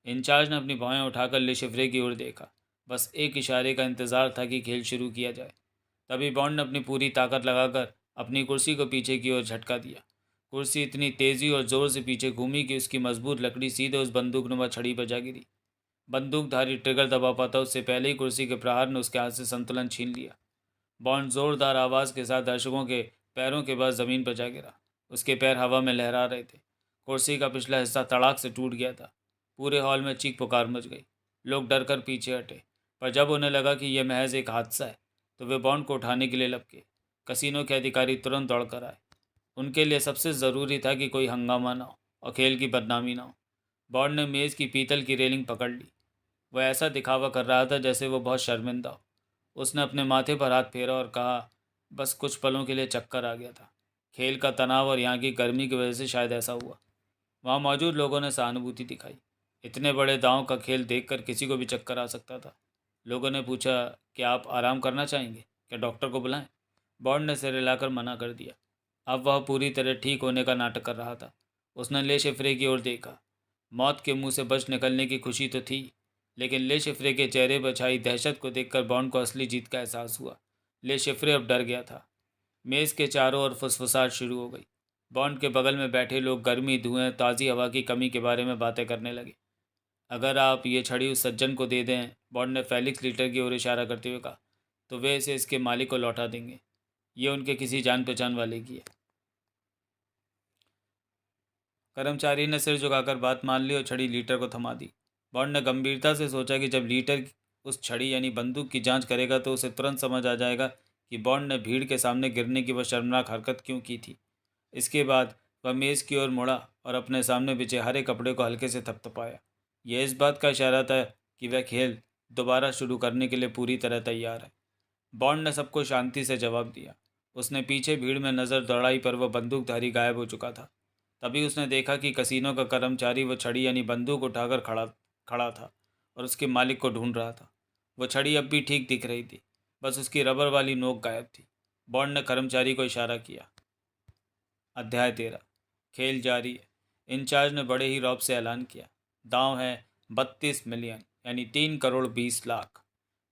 इंचार्ज ने अपनी भौहें उठाकर ले शिफ्रे की ओर देखा। बस एक इशारे का इंतज़ार था कि खेल शुरू किया जाए। तभी बॉन्ड ने अपनी पूरी ताकत लगाकर अपनी कुर्सी को पीछे की ओर झटका दिया। कुर्सी इतनी तेज़ी और ज़ोर से पीछे घूमी कि उसकी मजबूत लकड़ी सीधे उस बंदूकनुमा छड़ी पर जा गिरी। बंदूकधारी ट्रिगर दबा पाता उससे पहले ही कुर्सी के प्रहार ने उसके हाथ से संतुलन छीन लिया। बॉन्ड जोरदार आवाज़ के साथ दर्शकों के पैरों के पास ज़मीन पर जा गिरा। उसके पैर हवा में लहरा रहे थे। कुर्सी का पिछला हिस्सा तड़ाक से टूट गया था। पूरे हॉल में चीख पुकार मच गई। लोग डर कर पीछे हटे, पर जब उन्हें लगा कि यह महज एक हादसा है तो वे बॉन्ड को उठाने के लिए लपके। कसिनो के अधिकारी तुरंत दौड़ कर आए। उनके लिए सबसे ज़रूरी था कि कोई हंगामा ना हो और खेल की बदनामी ना हो। बॉन्ड ने मेज़ की पीतल की रेलिंग पकड़ ली। वह ऐसा दिखावा कर रहा था जैसे वो बहुत शर्मिंदा हो। उसने अपने माथे पर हाथ फेरा और कहा, बस कुछ पलों के लिए चक्कर आ गया था। खेल का तनाव और यहाँ की गर्मी की वजह से शायद ऐसा हुआ। वहाँ मौजूद लोगों ने सहानुभूति दिखाई। इतने बड़े दांव का खेल देखकर किसी को भी चक्कर आ सकता था। लोगों ने पूछा, क्या आप आराम करना चाहेंगे? क्या डॉक्टर को बुलाएं? बॉन्ड ने सिर हिलाकर मना कर दिया। अब वह पूरी तरह ठीक होने का नाटक कर रहा था। उसने ले शिफ्रे की ओर देखा। मौत के मुंह से बच निकलने की खुशी तो थी, लेकिन ले शिफ्रे के चेहरे पर छाई दहशत को देखकर बॉन्ड को असली जीत का एहसास हुआ। ले शिफ्रे अब डर गया था। मेज़ के चारों ओर फुसफुसाहट शुरू हो गई। बॉन्ड के बगल में बैठे लोग गर्मी, धुएं, ताज़ी हवा की कमी के बारे में बातें करने लगे। अगर आप ये छड़ी उस सज्जन को दे दें, बॉन्ड ने फेलिक्स लीटर की ओर इशारा करते हुए कहा, तो वे इसे इसके मालिक को लौटा देंगे। ये उनके किसी जान पहचान वाले की है। कर्मचारी ने सिर झुकाकर बात मान ली और छड़ी लीटर को थमा दी। बॉन्ड ने गंभीरता से सोचा कि जब लीटर उस छड़ी यानी बंदूक की जांच करेगा तो उसे तुरंत समझ आ जाएगा कि बॉन्ड ने भीड़ के सामने गिरने की वह शर्मनाक हरकत क्यों की थी। इसके बाद वह मेज़ की ओर मुड़ा और अपने सामने बिछे हरे कपड़े को हल्के से थपथपाया। यह इस बात का इशारा था कि वह खेल दोबारा शुरू करने के लिए पूरी तरह तैयार है। बॉन्ड ने सबको शांति से जवाब दिया। उसने पीछे भीड़ में नज़र दौड़ाई, पर वह बंदूकधारी गायब हो चुका था। तभी उसने देखा कि कसीनो का कर्मचारी वह छड़ी यानी बंदूक उठाकर खड़ा खड़ा था और उसके मालिक को ढूंढ रहा था। वह छड़ी अब भी ठीक दिख रही थी, बस उसकी रबर वाली नोक गायब थी। बॉन्ड ने कर्मचारी को इशारा किया। अध्याय 13। खेल जारी है। इंचार्ज ने बड़े ही रौब से ऐलान किया। दांव है 32 मिलियन, यानी 3 करोड़ 20 लाख।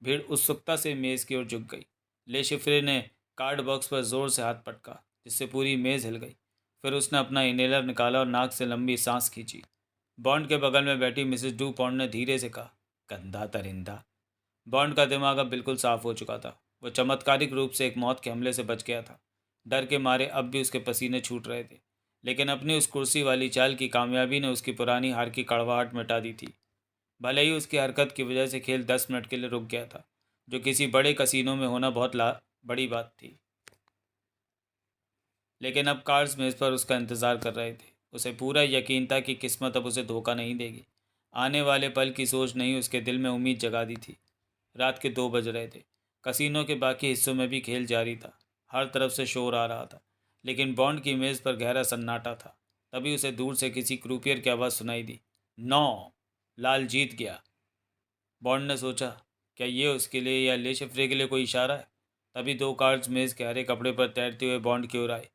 भीड़ उत्सुकता से मेज़ की ओर झुक गई। ले शिफ्रे ने कार्ड बॉक्स पर जोर से हाथ पटका, जिससे पूरी मेज़ हिल गई। फिर उसने अपना इनेलर निकाला और नाक से लंबी सांस खींची। बॉन्ड के बगल में बैठी मिसेस डू पॉन्ड ने धीरे से कहा, गंदा दरिंदा। बॉन्ड का दिमाग अब बिल्कुल साफ हो चुका था। वह चमत्कारिक रूप से एक मौत के हमले से बच गया था। डर के मारे अब भी उसके पसीने छूट रहे थे, लेकिन अपनी उस कुर्सी वाली चाल की कामयाबी ने उसकी पुरानी हार की कड़वाहट मिटा दी थी। भले ही उसकी हरकत की वजह से खेल 10 मिनट के लिए रुक गया था, जो किसी बड़े कसीनो में होना बहुत बड़ी बात थी। लेकिन अब कार्ड्स मेज़ पर उसका इंतज़ार कर रहे थे। उसे पूरा यकीन था कि किस्मत अब उसे धोखा नहीं देगी। आने वाले पल की सोच नहीं उसके दिल में उम्मीद जगा दी थी। रात के 2 बज रहे थे। कसीनो के बाकी हिस्सों में भी खेल जारी था। हर तरफ से शोर आ रहा था, लेकिन बॉन्ड की मेज़ पर गहरा सन्नाटा था। तभी उसे दूर से किसी क्रूपियर की आवाज़ सुनाई दी। 9। लाल जीत गया। बॉन्ड ने सोचा, क्या ये उसके लिए या ले शिफ्रे के लिए कोई इशारा है। तभी 2 कार्ड्स मेज़ के हरे कपड़े पर तैरते हुए बॉन्ड की ओर आए।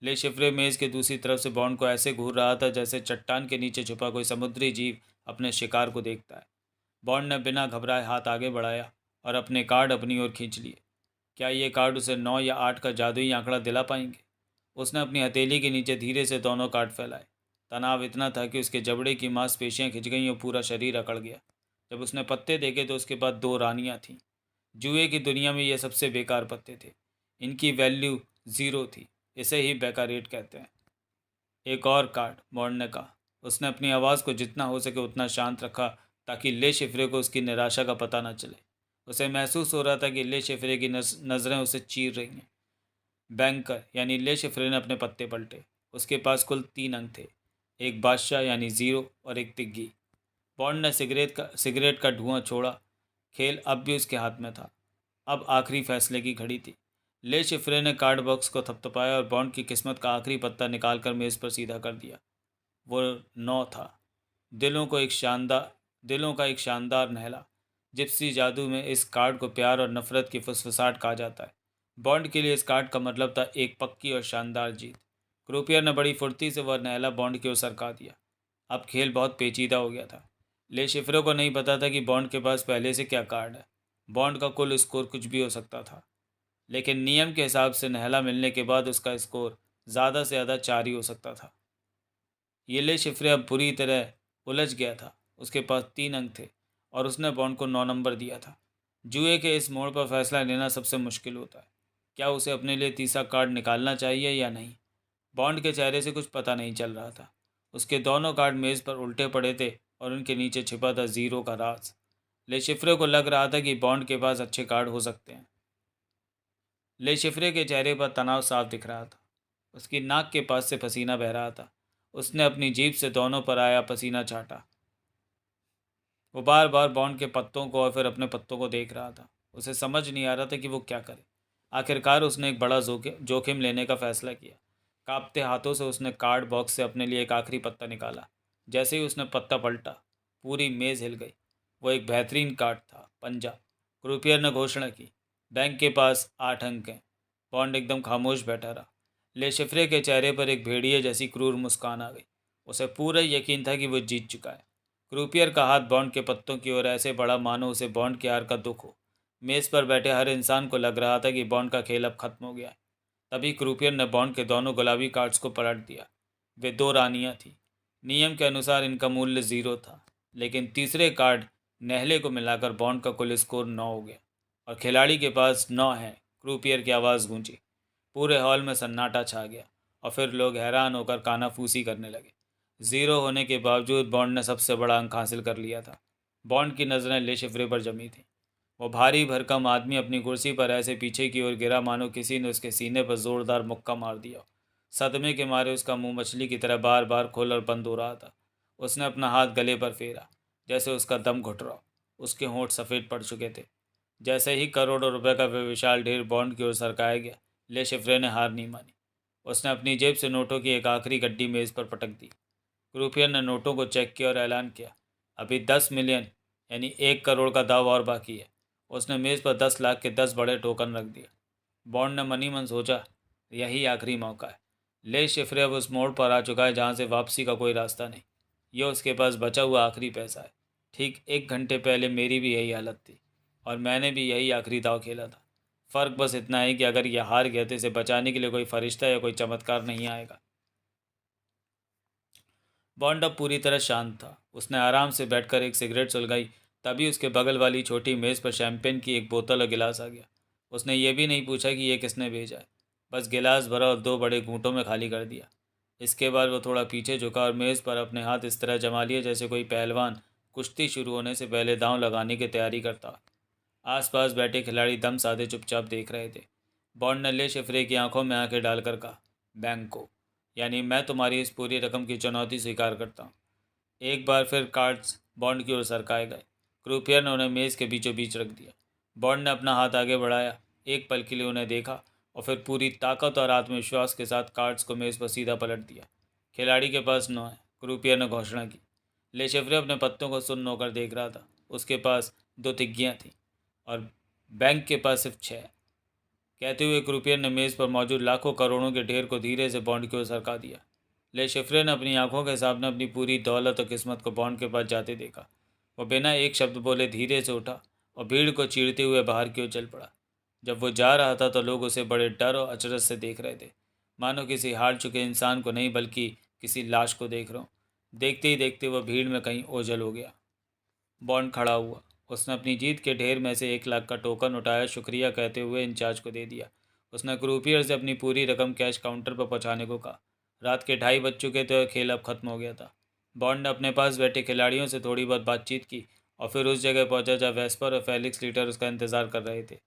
ले शिफ्रे मेज़ के दूसरी तरफ से बॉन्ड को ऐसे घूर रहा था जैसे चट्टान के नीचे छुपा कोई समुद्री जीव अपने शिकार को देखता है। बॉन्ड ने बिना घबराए हाथ आगे बढ़ाया और अपने कार्ड अपनी ओर खींच लिए। क्या ये कार्ड उसे 9 या 8 का जादुई आंकड़ा दिला पाएंगे? उसने अपनी हथेली के नीचे धीरे से दोनों कार्ड फैलाए। तनाव इतना था कि उसके जबड़े की मांसपेशियां खिंच गईं और पूरा शरीर अकड़ गया। जब उसने पत्ते देखे तो उसके पास 2 रानियां थीं। जुए की दुनिया में ये सबसे बेकार पत्ते थे। इनकी वैल्यू 0 थी। इसे ही बेकारेट कहते हैं। एक और कार्ड, बॉन्ड ने कहा। उसने अपनी आवाज़ को जितना हो सके उतना शांत रखा ताकि ले शिफ्रे को उसकी निराशा का पता न चले। उसे महसूस हो रहा था कि ले शिफ्रे की नज़रें उसे चीर रही हैं। बैंकर यानी ले शिफ्रे ने अपने पत्ते पलटे। उसके पास कुल 3 अंक थे, एक बादशाह यानी 0 और एक तिग्गी। बॉन्ड ने सिगरेट का धुआं छोड़ा। खेल अब भी उसके हाथ में था। अब आखिरी फैसले की घड़ी थी। ले शिफ्रे ने कार्ड बॉक्स को थपथपाया और बॉन्ड की किस्मत का आखिरी पत्ता निकालकर मेज़ पर सीधा कर दिया। वो 9 था। दिलों का एक शानदार नहला। जिप्सी जादू में इस कार्ड को प्यार और नफरत की फुसफुसाहट कहा जाता है। बॉन्ड के लिए इस कार्ड का मतलब था एक पक्की और शानदार जीत। क्रूपियर ने बड़ी फुर्ती से वह नहला बॉन्ड की ओर सरका दिया। अब खेल बहुत पेचीदा हो गया था। ले शिफ्रे को नहीं पता था कि बॉन्ड के पास पहले से क्या कार्ड है। बॉन्ड का कुल स्कोर कुछ भी हो सकता था, लेकिन नियम के हिसाब से नहला मिलने के बाद उसका स्कोर ज़्यादा से ज़्यादा 4 ही हो सकता था। ये ले शिफ्रे अब बुरी तरह उलझ गया था। उसके पास 3 अंक थे और उसने बॉन्ड को 9 नंबर दिया था। जुए के इस मोड़ पर फैसला लेना सबसे मुश्किल होता है। क्या उसे अपने लिए तीसरा कार्ड निकालना चाहिए या नहीं? बॉन्ड के चेहरे से कुछ पता नहीं चल रहा था। उसके दोनों कार्ड मेज़ पर उल्टे पड़े थे और उनके नीचे छिपा था ज़ीरो का राज। ले शिफ्रे को लग रहा था कि बॉन्ड के पास अच्छे कार्ड हो सकते हैं। ले शिफ्रे के चेहरे पर तनाव साफ दिख रहा था। उसकी नाक के पास से पसीना बह रहा था। उसने अपनी जीभ से दोनों पर आया पसीना चाटा। वो बार बार बॉन्ड के पत्तों को और फिर अपने पत्तों को देख रहा था। उसे समझ नहीं आ रहा था कि वो क्या करे। आखिरकार उसने एक बड़ा जोखिम लेने का फैसला किया। कांपते हाथों से उसने कार्ड बॉक्स से अपने लिए एक आखिरी पत्ता निकाला। जैसे ही उसने पत्ता पलटा, पूरी मेज़ हिल गई। वो एक बेहतरीन कार्ड था, पंजा। क्रूपियर ने घोषणा की, बैंक के पास 8 अंक हैं। बॉन्ड एकदम खामोश बैठा रहा। ले शिफ्रे के चेहरे पर एक भेड़िए जैसी क्रूर मुस्कान आ गई। उसे पूरा यकीन था कि वो जीत चुका है। क्रूपियर का हाथ बॉन्ड के पत्तों की ओर ऐसे बढ़ा मानो उसे बॉन्ड की हार का दुख हो। मेज़ पर बैठे हर इंसान को लग रहा था कि बॉन्ड का खेल अब खत्म हो गया है। तभी क्रूपियर ने बॉन्ड के दोनों गुलाबी कार्ड्स को पलट दिया। वे 2 रानियां थीं। नियम के अनुसार इनका मूल्य 0 था, लेकिन तीसरे कार्ड नहले को मिलाकर बॉन्ड का कुल स्कोर 9 हो गया और खिलाड़ी के पास 9 है। क्रूपियर की आवाज़ गूंजी। पूरे हॉल में सन्नाटा छा गया और फिर लोग हैरान होकर कानाफूसी करने लगे। 0 होने के बावजूद बॉन्ड ने सबसे बड़ा अंक हासिल कर लिया था। बॉन्ड की नज़रें ले शिफ्रे पर जमी थीं। वो भारी भरकम आदमी अपनी कुर्सी पर ऐसे पीछे की ओर गिरा मानो किसी ने उसके सीने पर जोरदार मुक्का मार दिया। सदमे के मारे उसका मुंह मछली की तरह बार बार खोल और बंद हो रहा था। उसने अपना हाथ गले पर फेरा, जैसे उसका दम घुट रहा। उसके होंठ सफ़ेद पड़ चुके थे। जैसे ही करोड़ों रुपए का वह विशाल ढेर बॉन्ड की ओर सरकाया गया, ले शिफ्रे ने हार नहीं मानी। उसने अपनी जेब से नोटों की एक आखिरी गड्डी मेज़ पर पटक दी। क्रूपियर ने नोटों को चेक किया और ऐलान किया, अभी 10 मिलियन यानी 1 करोड़ का दाव और बाकी है। उसने मेज़ पर 10 लाख के 10 बड़े टोकन रख दिए। बॉन्ड ने मनी मन सोचा, यही आखिरी मौका है। ले शिफ्रे अब उस मोड़ पर आ चुका है जहाँ से वापसी का कोई रास्ता नहीं। यह उसके पास बचा हुआ आखिरी पैसा है। ठीक 1 घंटे पहले मेरी भी यही हालत थी और मैंने भी यही आखिरी दाव खेला था। फ़र्क बस इतना है कि अगर यह हार गया तो इसे बचाने के लिए कोई फरिश्ता या कोई चमत्कार नहीं आएगा। बॉन्ड अब पूरी तरह शांत था। उसने आराम से बैठकर एक सिगरेट सुलगाई। तभी उसके बगल वाली छोटी मेज़ पर शैंपेन की एक बोतल और गिलास आ गया। उसने ये भी नहीं पूछा कि यह किसने भेजा है, बस गिलास भरा और 2 बड़े घूंटों में खाली कर दिया। इसके बाद वो थोड़ा पीछे झुका और मेज़ पर अपने हाथ इस तरह जमा लिए जैसे कोई पहलवान कुश्ती शुरू होने से पहले दांव लगाने की तैयारी करता। आसपास बैठे खिलाड़ी दम साधे चुपचाप देख रहे थे। बॉन्ड ने ले शिफ्रे की आंखों में आंखें डालकर कहा, बैंक को, यानी मैं तुम्हारी इस पूरी रकम की चुनौती स्वीकार करता हूँ। एक बार फिर कार्ड्स बॉन्ड की ओर सरकाए गए। क्रूपियर ने उन्हें मेज़ के बीचों बीच रख दिया। बॉन्ड ने अपना हाथ आगे बढ़ाया, एक पल के लिए उन्हें देखा और फिर पूरी ताकत और आत्मविश्वास के साथ कार्ड्स को मेज़ पर सीधा पलट दिया। खिलाड़ी के पास 9 है, क्रूपियर ने घोषणा की। ले शेफ्रे अपने पत्तों को सुन्न होकर देख रहा था। उसके पास 2 तिग्गियाँ थीं और बैंक के पास सिर्फ 6। कहते हुए क्रूपियर ने मेज़ पर मौजूद लाखों करोड़ों के ढेर को धीरे से बॉन्ड की ओर सरका दिया। ले शिफ्रे ने अपनी आंखों के सामने अपनी पूरी दौलत और किस्मत को बॉन्ड के पास जाते देखा। वो बिना एक शब्द बोले धीरे से उठा और भीड़ को चीरते हुए बाहर की ओर चल पड़ा। जब वो जा रहा था तो लोग उसे बड़े डर और अचरज से देख रहे थे, मानो किसी हार चुके इंसान को नहीं बल्कि किसी लाश को देख रहा हूँ। देखते ही देखते वह भीड़ में कहीं ओझल हो गया। बॉन्ड खड़ा हुआ। उसने अपनी जीत के ढेर में से 1 लाख का टोकन उठाया, शुक्रिया कहते हुए इंचार्ज को दे दिया। उसने क्रूपियर से अपनी पूरी रकम कैश काउंटर पर पहुंचाने को कहा। रात के 2:30 बज चुके थे और खेल अब खत्म हो गया था। बॉन्ड ने अपने पास बैठे खिलाड़ियों से थोड़ी बहुत बातचीत की और फिर उस जगह पहुंचा जहाँ वेस्पर और फेलिक्स लीटर उसका इंतजार कर रहे थे।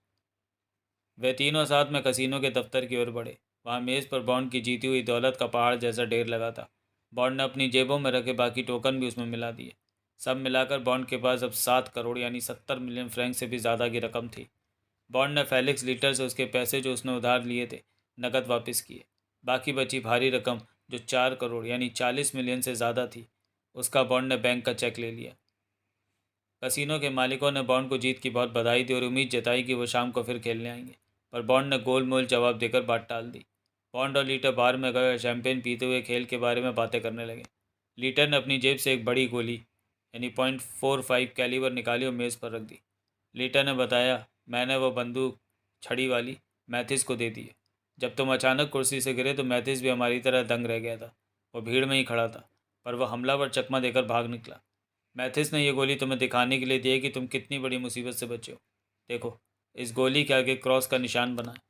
वे तीनों साथ में कसीनो के दफ्तर की ओर बढ़े। वहाँ मेज़ पर बॉन्ड की जीती हुई दौलत का पहाड़ जैसा ढेर लगा था। बॉन्ड ने अपनी जेबों में रखे बाकी टोकन भी उसमें मिला दिए। सब मिलाकर बॉन्ड के पास अब 7 करोड़ यानी 70 मिलियन फ्रैंक से भी ज़्यादा की रकम थी। बॉन्ड ने फेलिक्स लीटर से उसके पैसे जो उसने उधार लिए थे नकद वापस किए। बाकी बची भारी रकम जो 4 करोड़ यानी 40 मिलियन से ज़्यादा थी, उसका बॉन्ड ने बैंक का चेक ले लिया। कसिनो के मालिकों ने बॉन्ड को जीत की बहुत बधाई दी और उम्मीद जताई कि वो शाम को फिर खेलने आएंगे, पर बॉन्ड ने गोलमोल जवाब देकर बात टाल दी। बॉन्ड और लीटर बार में गए और शैंपेन पीते हुए खेल के बारे में बातें करने लगे। लीटर ने अपनी जेब से एक बड़ी गोली यानी .45 कैलिबर निकाली और मेज़ पर रख दी। लीटर ने बताया, मैंने वो बंदूक छड़ी वाली मैथिस को दे दी है। जब तुम अचानक कुर्सी से गिरे तो मैथिस भी हमारी तरह दंग रह गया था। वो भीड़ में ही खड़ा था, पर वह हमलावर चकमा देकर भाग निकला। मैथिस ने यह गोली तुम्हें दिखाने के लिए दी है कि तुम कितनी बड़ी मुसीबत से बचे हो। देखो, इस गोली के आगे क्रॉस का निशान बना है,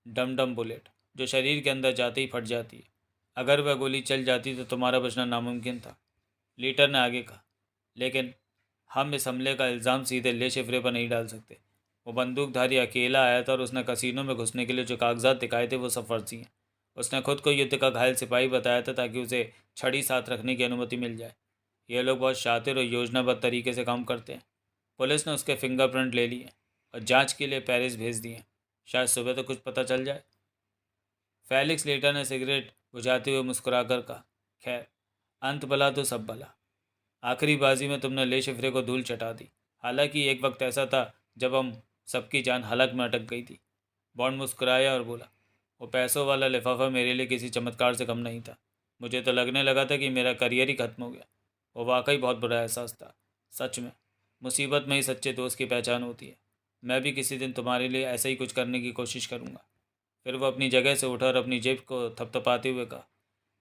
डम डम बुलेट, जो शरीर के अंदर जाते ही फट जाती है। अगर वह गोली चल जाती तो तुम्हारा बचना नामुमकिन था। लीटर ने आगे कहा, लेकिन हम इस हमले का इल्ज़ाम सीधे ले शिफ्रे पर नहीं डाल सकते। वो बंदूकधारी अकेला आया था और उसने कसीनो में घुसने के लिए जो कागजात दिखाए थे वो सब फर्जी हैं। उसने खुद को युद्ध का घायल सिपाही बताया था ताकि उसे छड़ी साथ रखने की अनुमति मिल जाए। ये लोग बहुत शातिर और योजनाबद्ध तरीके से काम करते हैं। पुलिस ने उसके फिंगरप्रिंट ले लिए और जांच के लिए पेरिस भेज दिए। शायद सुबह तो कुछ पता चल जाए। फेलिक्स लीटर ने सिगरेट बुझाते हुए मुस्कुराकर कहा, खैर, अंत भला तो सब भला। आखिरी बाजी में तुमने ले शिफ्रे को धूल चटा दी। हालांकि एक वक्त ऐसा था जब हम सबकी जान हलक में अटक गई थी। बॉन्ड मुस्कुराया और बोला, वो पैसों वाला लिफाफा मेरे लिए किसी चमत्कार से कम नहीं था। मुझे तो लगने लगा था कि मेरा करियर ही खत्म हो गया। वो वाकई बहुत बुरा एहसास था। सच में, मुसीबत में ही सच्चे दोस्त की पहचान होती है। मैं भी किसी दिन तुम्हारे लिए ऐसा ही कुछ करने की कोशिश करूँगा। फिर वो अपनी जगह से उठा और अपनी जेब को थपथपाते हुए कहा,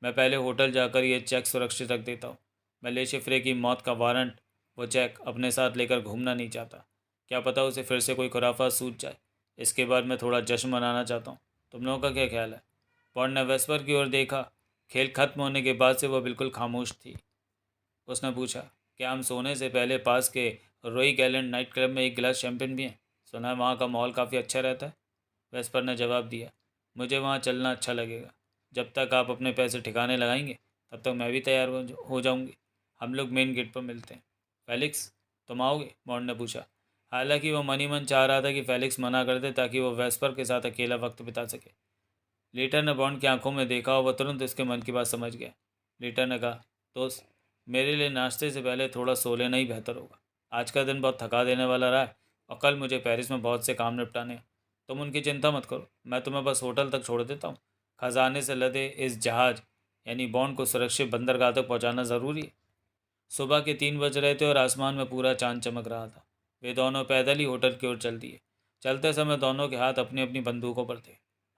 मैं पहले होटल जाकर ये चेक सुरक्षित रख देता हूँ। मैं ले शिफ्रे की मौत का वारंट, वो चेक अपने साथ लेकर घूमना नहीं चाहता। क्या पता उसे फिर से कोई खुराफात सूझ जाए। इसके बाद मैं थोड़ा जश्न मनाना चाहता हूँ। तुम लोगों का क्या ख्याल है? पॉन्ड ने वेस्पर की ओर देखा। खेल खत्म होने के बाद से वह बिल्कुल खामोश थी। उसने पूछा, क्या हम सोने से पहले पास के रोई गैलेंट नाइट क्लब में एक गिलास शैंपेन पिएं? सुना है वहाँ का माहौल काफ़ी अच्छा रहता है। वेस्पर ने जवाब दिया, मुझे वहाँ चलना अच्छा लगेगा। जब तक आप अपने पैसे ठिकाने लगाएंगे तब तक मैं भी तैयार हो जाऊंगी। हम लोग मेन गेट पर मिलते हैं। फेलिक्स, तुम आओगे? बॉन्ड ने पूछा। हालांकि वो मन ही मन चाह रहा था कि फेलिक्स मना कर दे ताकि वो वेस्पर के साथ अकेला वक्त बिता सके। लीटर ने बॉन्ड की आंखों में देखा और वह तुरंत इसके मन की बात समझ गया। लीटर ने कहा, दोस्त, मेरे लिए नाश्ते से पहले थोड़ा सो लेना ही बेहतर होगा। आज का दिन बहुत थका देने वाला रहा है और कल मुझे पेरिस में बहुत से काम निपटाने हैं। तुम उनकी चिंता मत करो, मैं तुम्हें बस होटल तक छोड़ देता हूँ। खजाने से लदे इस जहाज़ यानी बॉन्ड को सुरक्षित बंदरगाह तक पहुँचाना ज़रूरी है। सुबह के 3 बज रहे थे और आसमान में पूरा चांद चमक रहा था। वे दोनों पैदल ही होटल की ओर चल दिए। चलते समय दोनों के हाथ अपनी अपनी बंदूकों पर थे।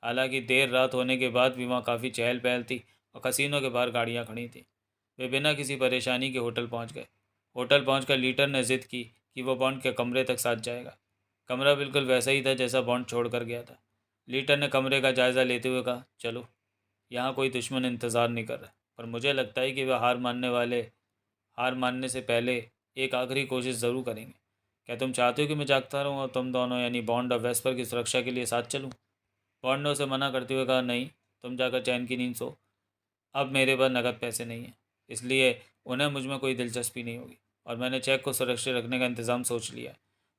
हालांकि देर रात होने के बाद भी वहाँ काफ़ी चहल पहल थी और कसीनों के बाहर गाड़ियाँ खड़ी थीं। वे बिना किसी परेशानी के होटल पहुँच गए। होटल पहुँचकर लीटर ने जिद की कि वो बॉन्ड के कमरे तक साथ जाएगा। कमरा बिल्कुल वैसा ही था जैसा बॉन्ड छोड़ कर गया था। लीटर ने कमरे का जायज़ा लेते हुए कहा, चलो, यहाँ कोई दुश्मन इंतज़ार नहीं कर रहा, पर मुझे लगता है कि वह हार मानने से पहले एक आखिरी कोशिश ज़रूर करेंगे। क्या तुम चाहते हो कि मैं जागता रहूँ और तुम दोनों यानी बॉन्ड और वेस्पर की सुरक्षा के लिए साथ चलूँ? बॉन्ड ने उसे मना करते हुए कहा, नहीं, तुम जाकर चैन की नींद सो। अब मेरे पास नकद पैसे नहीं हैं, इसलिए उन्हें मुझ में कोई दिलचस्पी नहीं होगी और मैंने चेक को सुरक्षित रखने का इंतज़ाम सोच लिया है।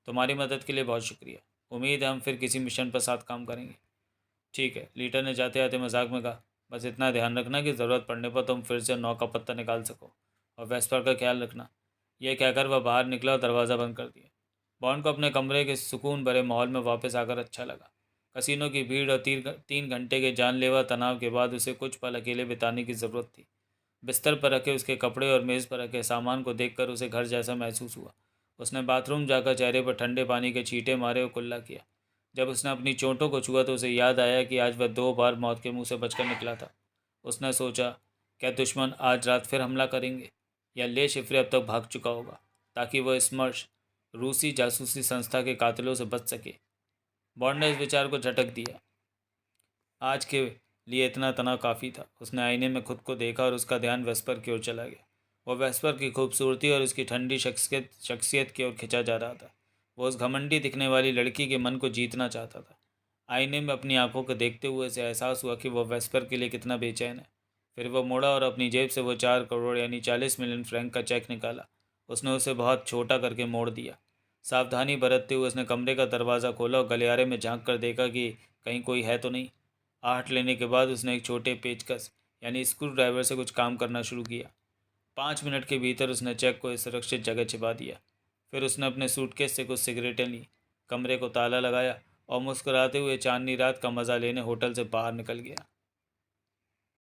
तुम्हारी मदद के लिए बहुत शुक्रिया। उम्मीद है हम फिर किसी मिशन पर साथ काम करेंगे। ठीक है, लीटर ने जाते आते मजाक में कहा, बस इतना ध्यान रखना कि ज़रूरत पड़ने पर तुम फिर से नौ का पत्ता निकाल सको और वेस्पर का ख्याल रखना। यह कहकर वह बाहर निकला और दरवाज़ा बंद कर दिया। बॉन्ड को अपने कमरे के सुकून भरे माहौल में वापस आकर अच्छा लगा। कसीनो की भीड़ और 3 घंटे के जानलेवा तनाव के बाद उसे कुछ पल अकेले बिताने की ज़रूरत थी। बिस्तर पर रखे उसके कपड़े और मेज़ पर रखे सामान को देखकर उसे घर जैसा महसूस हुआ। उसने बाथरूम जाकर चेहरे पर ठंडे पानी के छींटे मारे और कुल्ला किया। जब उसने अपनी चोटों को छुआ तो उसे याद आया कि आज वह 2 बार मौत के मुंह से बचकर निकला था। उसने सोचा, क्या दुश्मन आज रात फिर हमला करेंगे या ले शिफ्रे अब तक भाग चुका होगा ताकि वह स्मर्श रूसी जासूसी संस्था के कातिलों से बच सके। बॉन्ड ने इस विचार को झटक दिया। आज के लिए इतना तनाव काफ़ी था। उसने आईने में खुद को देखा और उसका ध्यान वेस्पर की ओर चला गया। वह वेस्पर की खूबसूरती और उसकी ठंडी शख्सियत की ओर खिंचा जा रहा था। वो उस घमंडी दिखने वाली लड़की के मन को जीतना चाहता था। आईने में अपनी आंखों को देखते हुए उसे एहसास हुआ कि वह वेस्पर के लिए कितना बेचैन है। फिर वह मुड़ा और अपनी जेब से वो 4 करोड़ यानी 40 मिलियन फ्रैंक का चेक निकाला। उसने उसे बहुत छोटा करके मोड़ दिया। सावधानी बरतते हुए उसने कमरे का दरवाज़ा खोला और गलियारे में झांक कर देखा कि कहीं कोई है तो नहीं। आहट लेने के बाद उसने एक छोटे पेचकस यानी स्क्रू ड्राइवर से कुछ काम करना शुरू किया। 5 मिनट के भीतर उसने चेक को एक सुरक्षित जगह छिपा दिया। फिर उसने अपने सूटकेस से कुछ सिगरेटें लीं, कमरे को ताला लगाया और मुस्कुराते हुए चांदनी रात का मज़ा लेने होटल से बाहर निकल गया।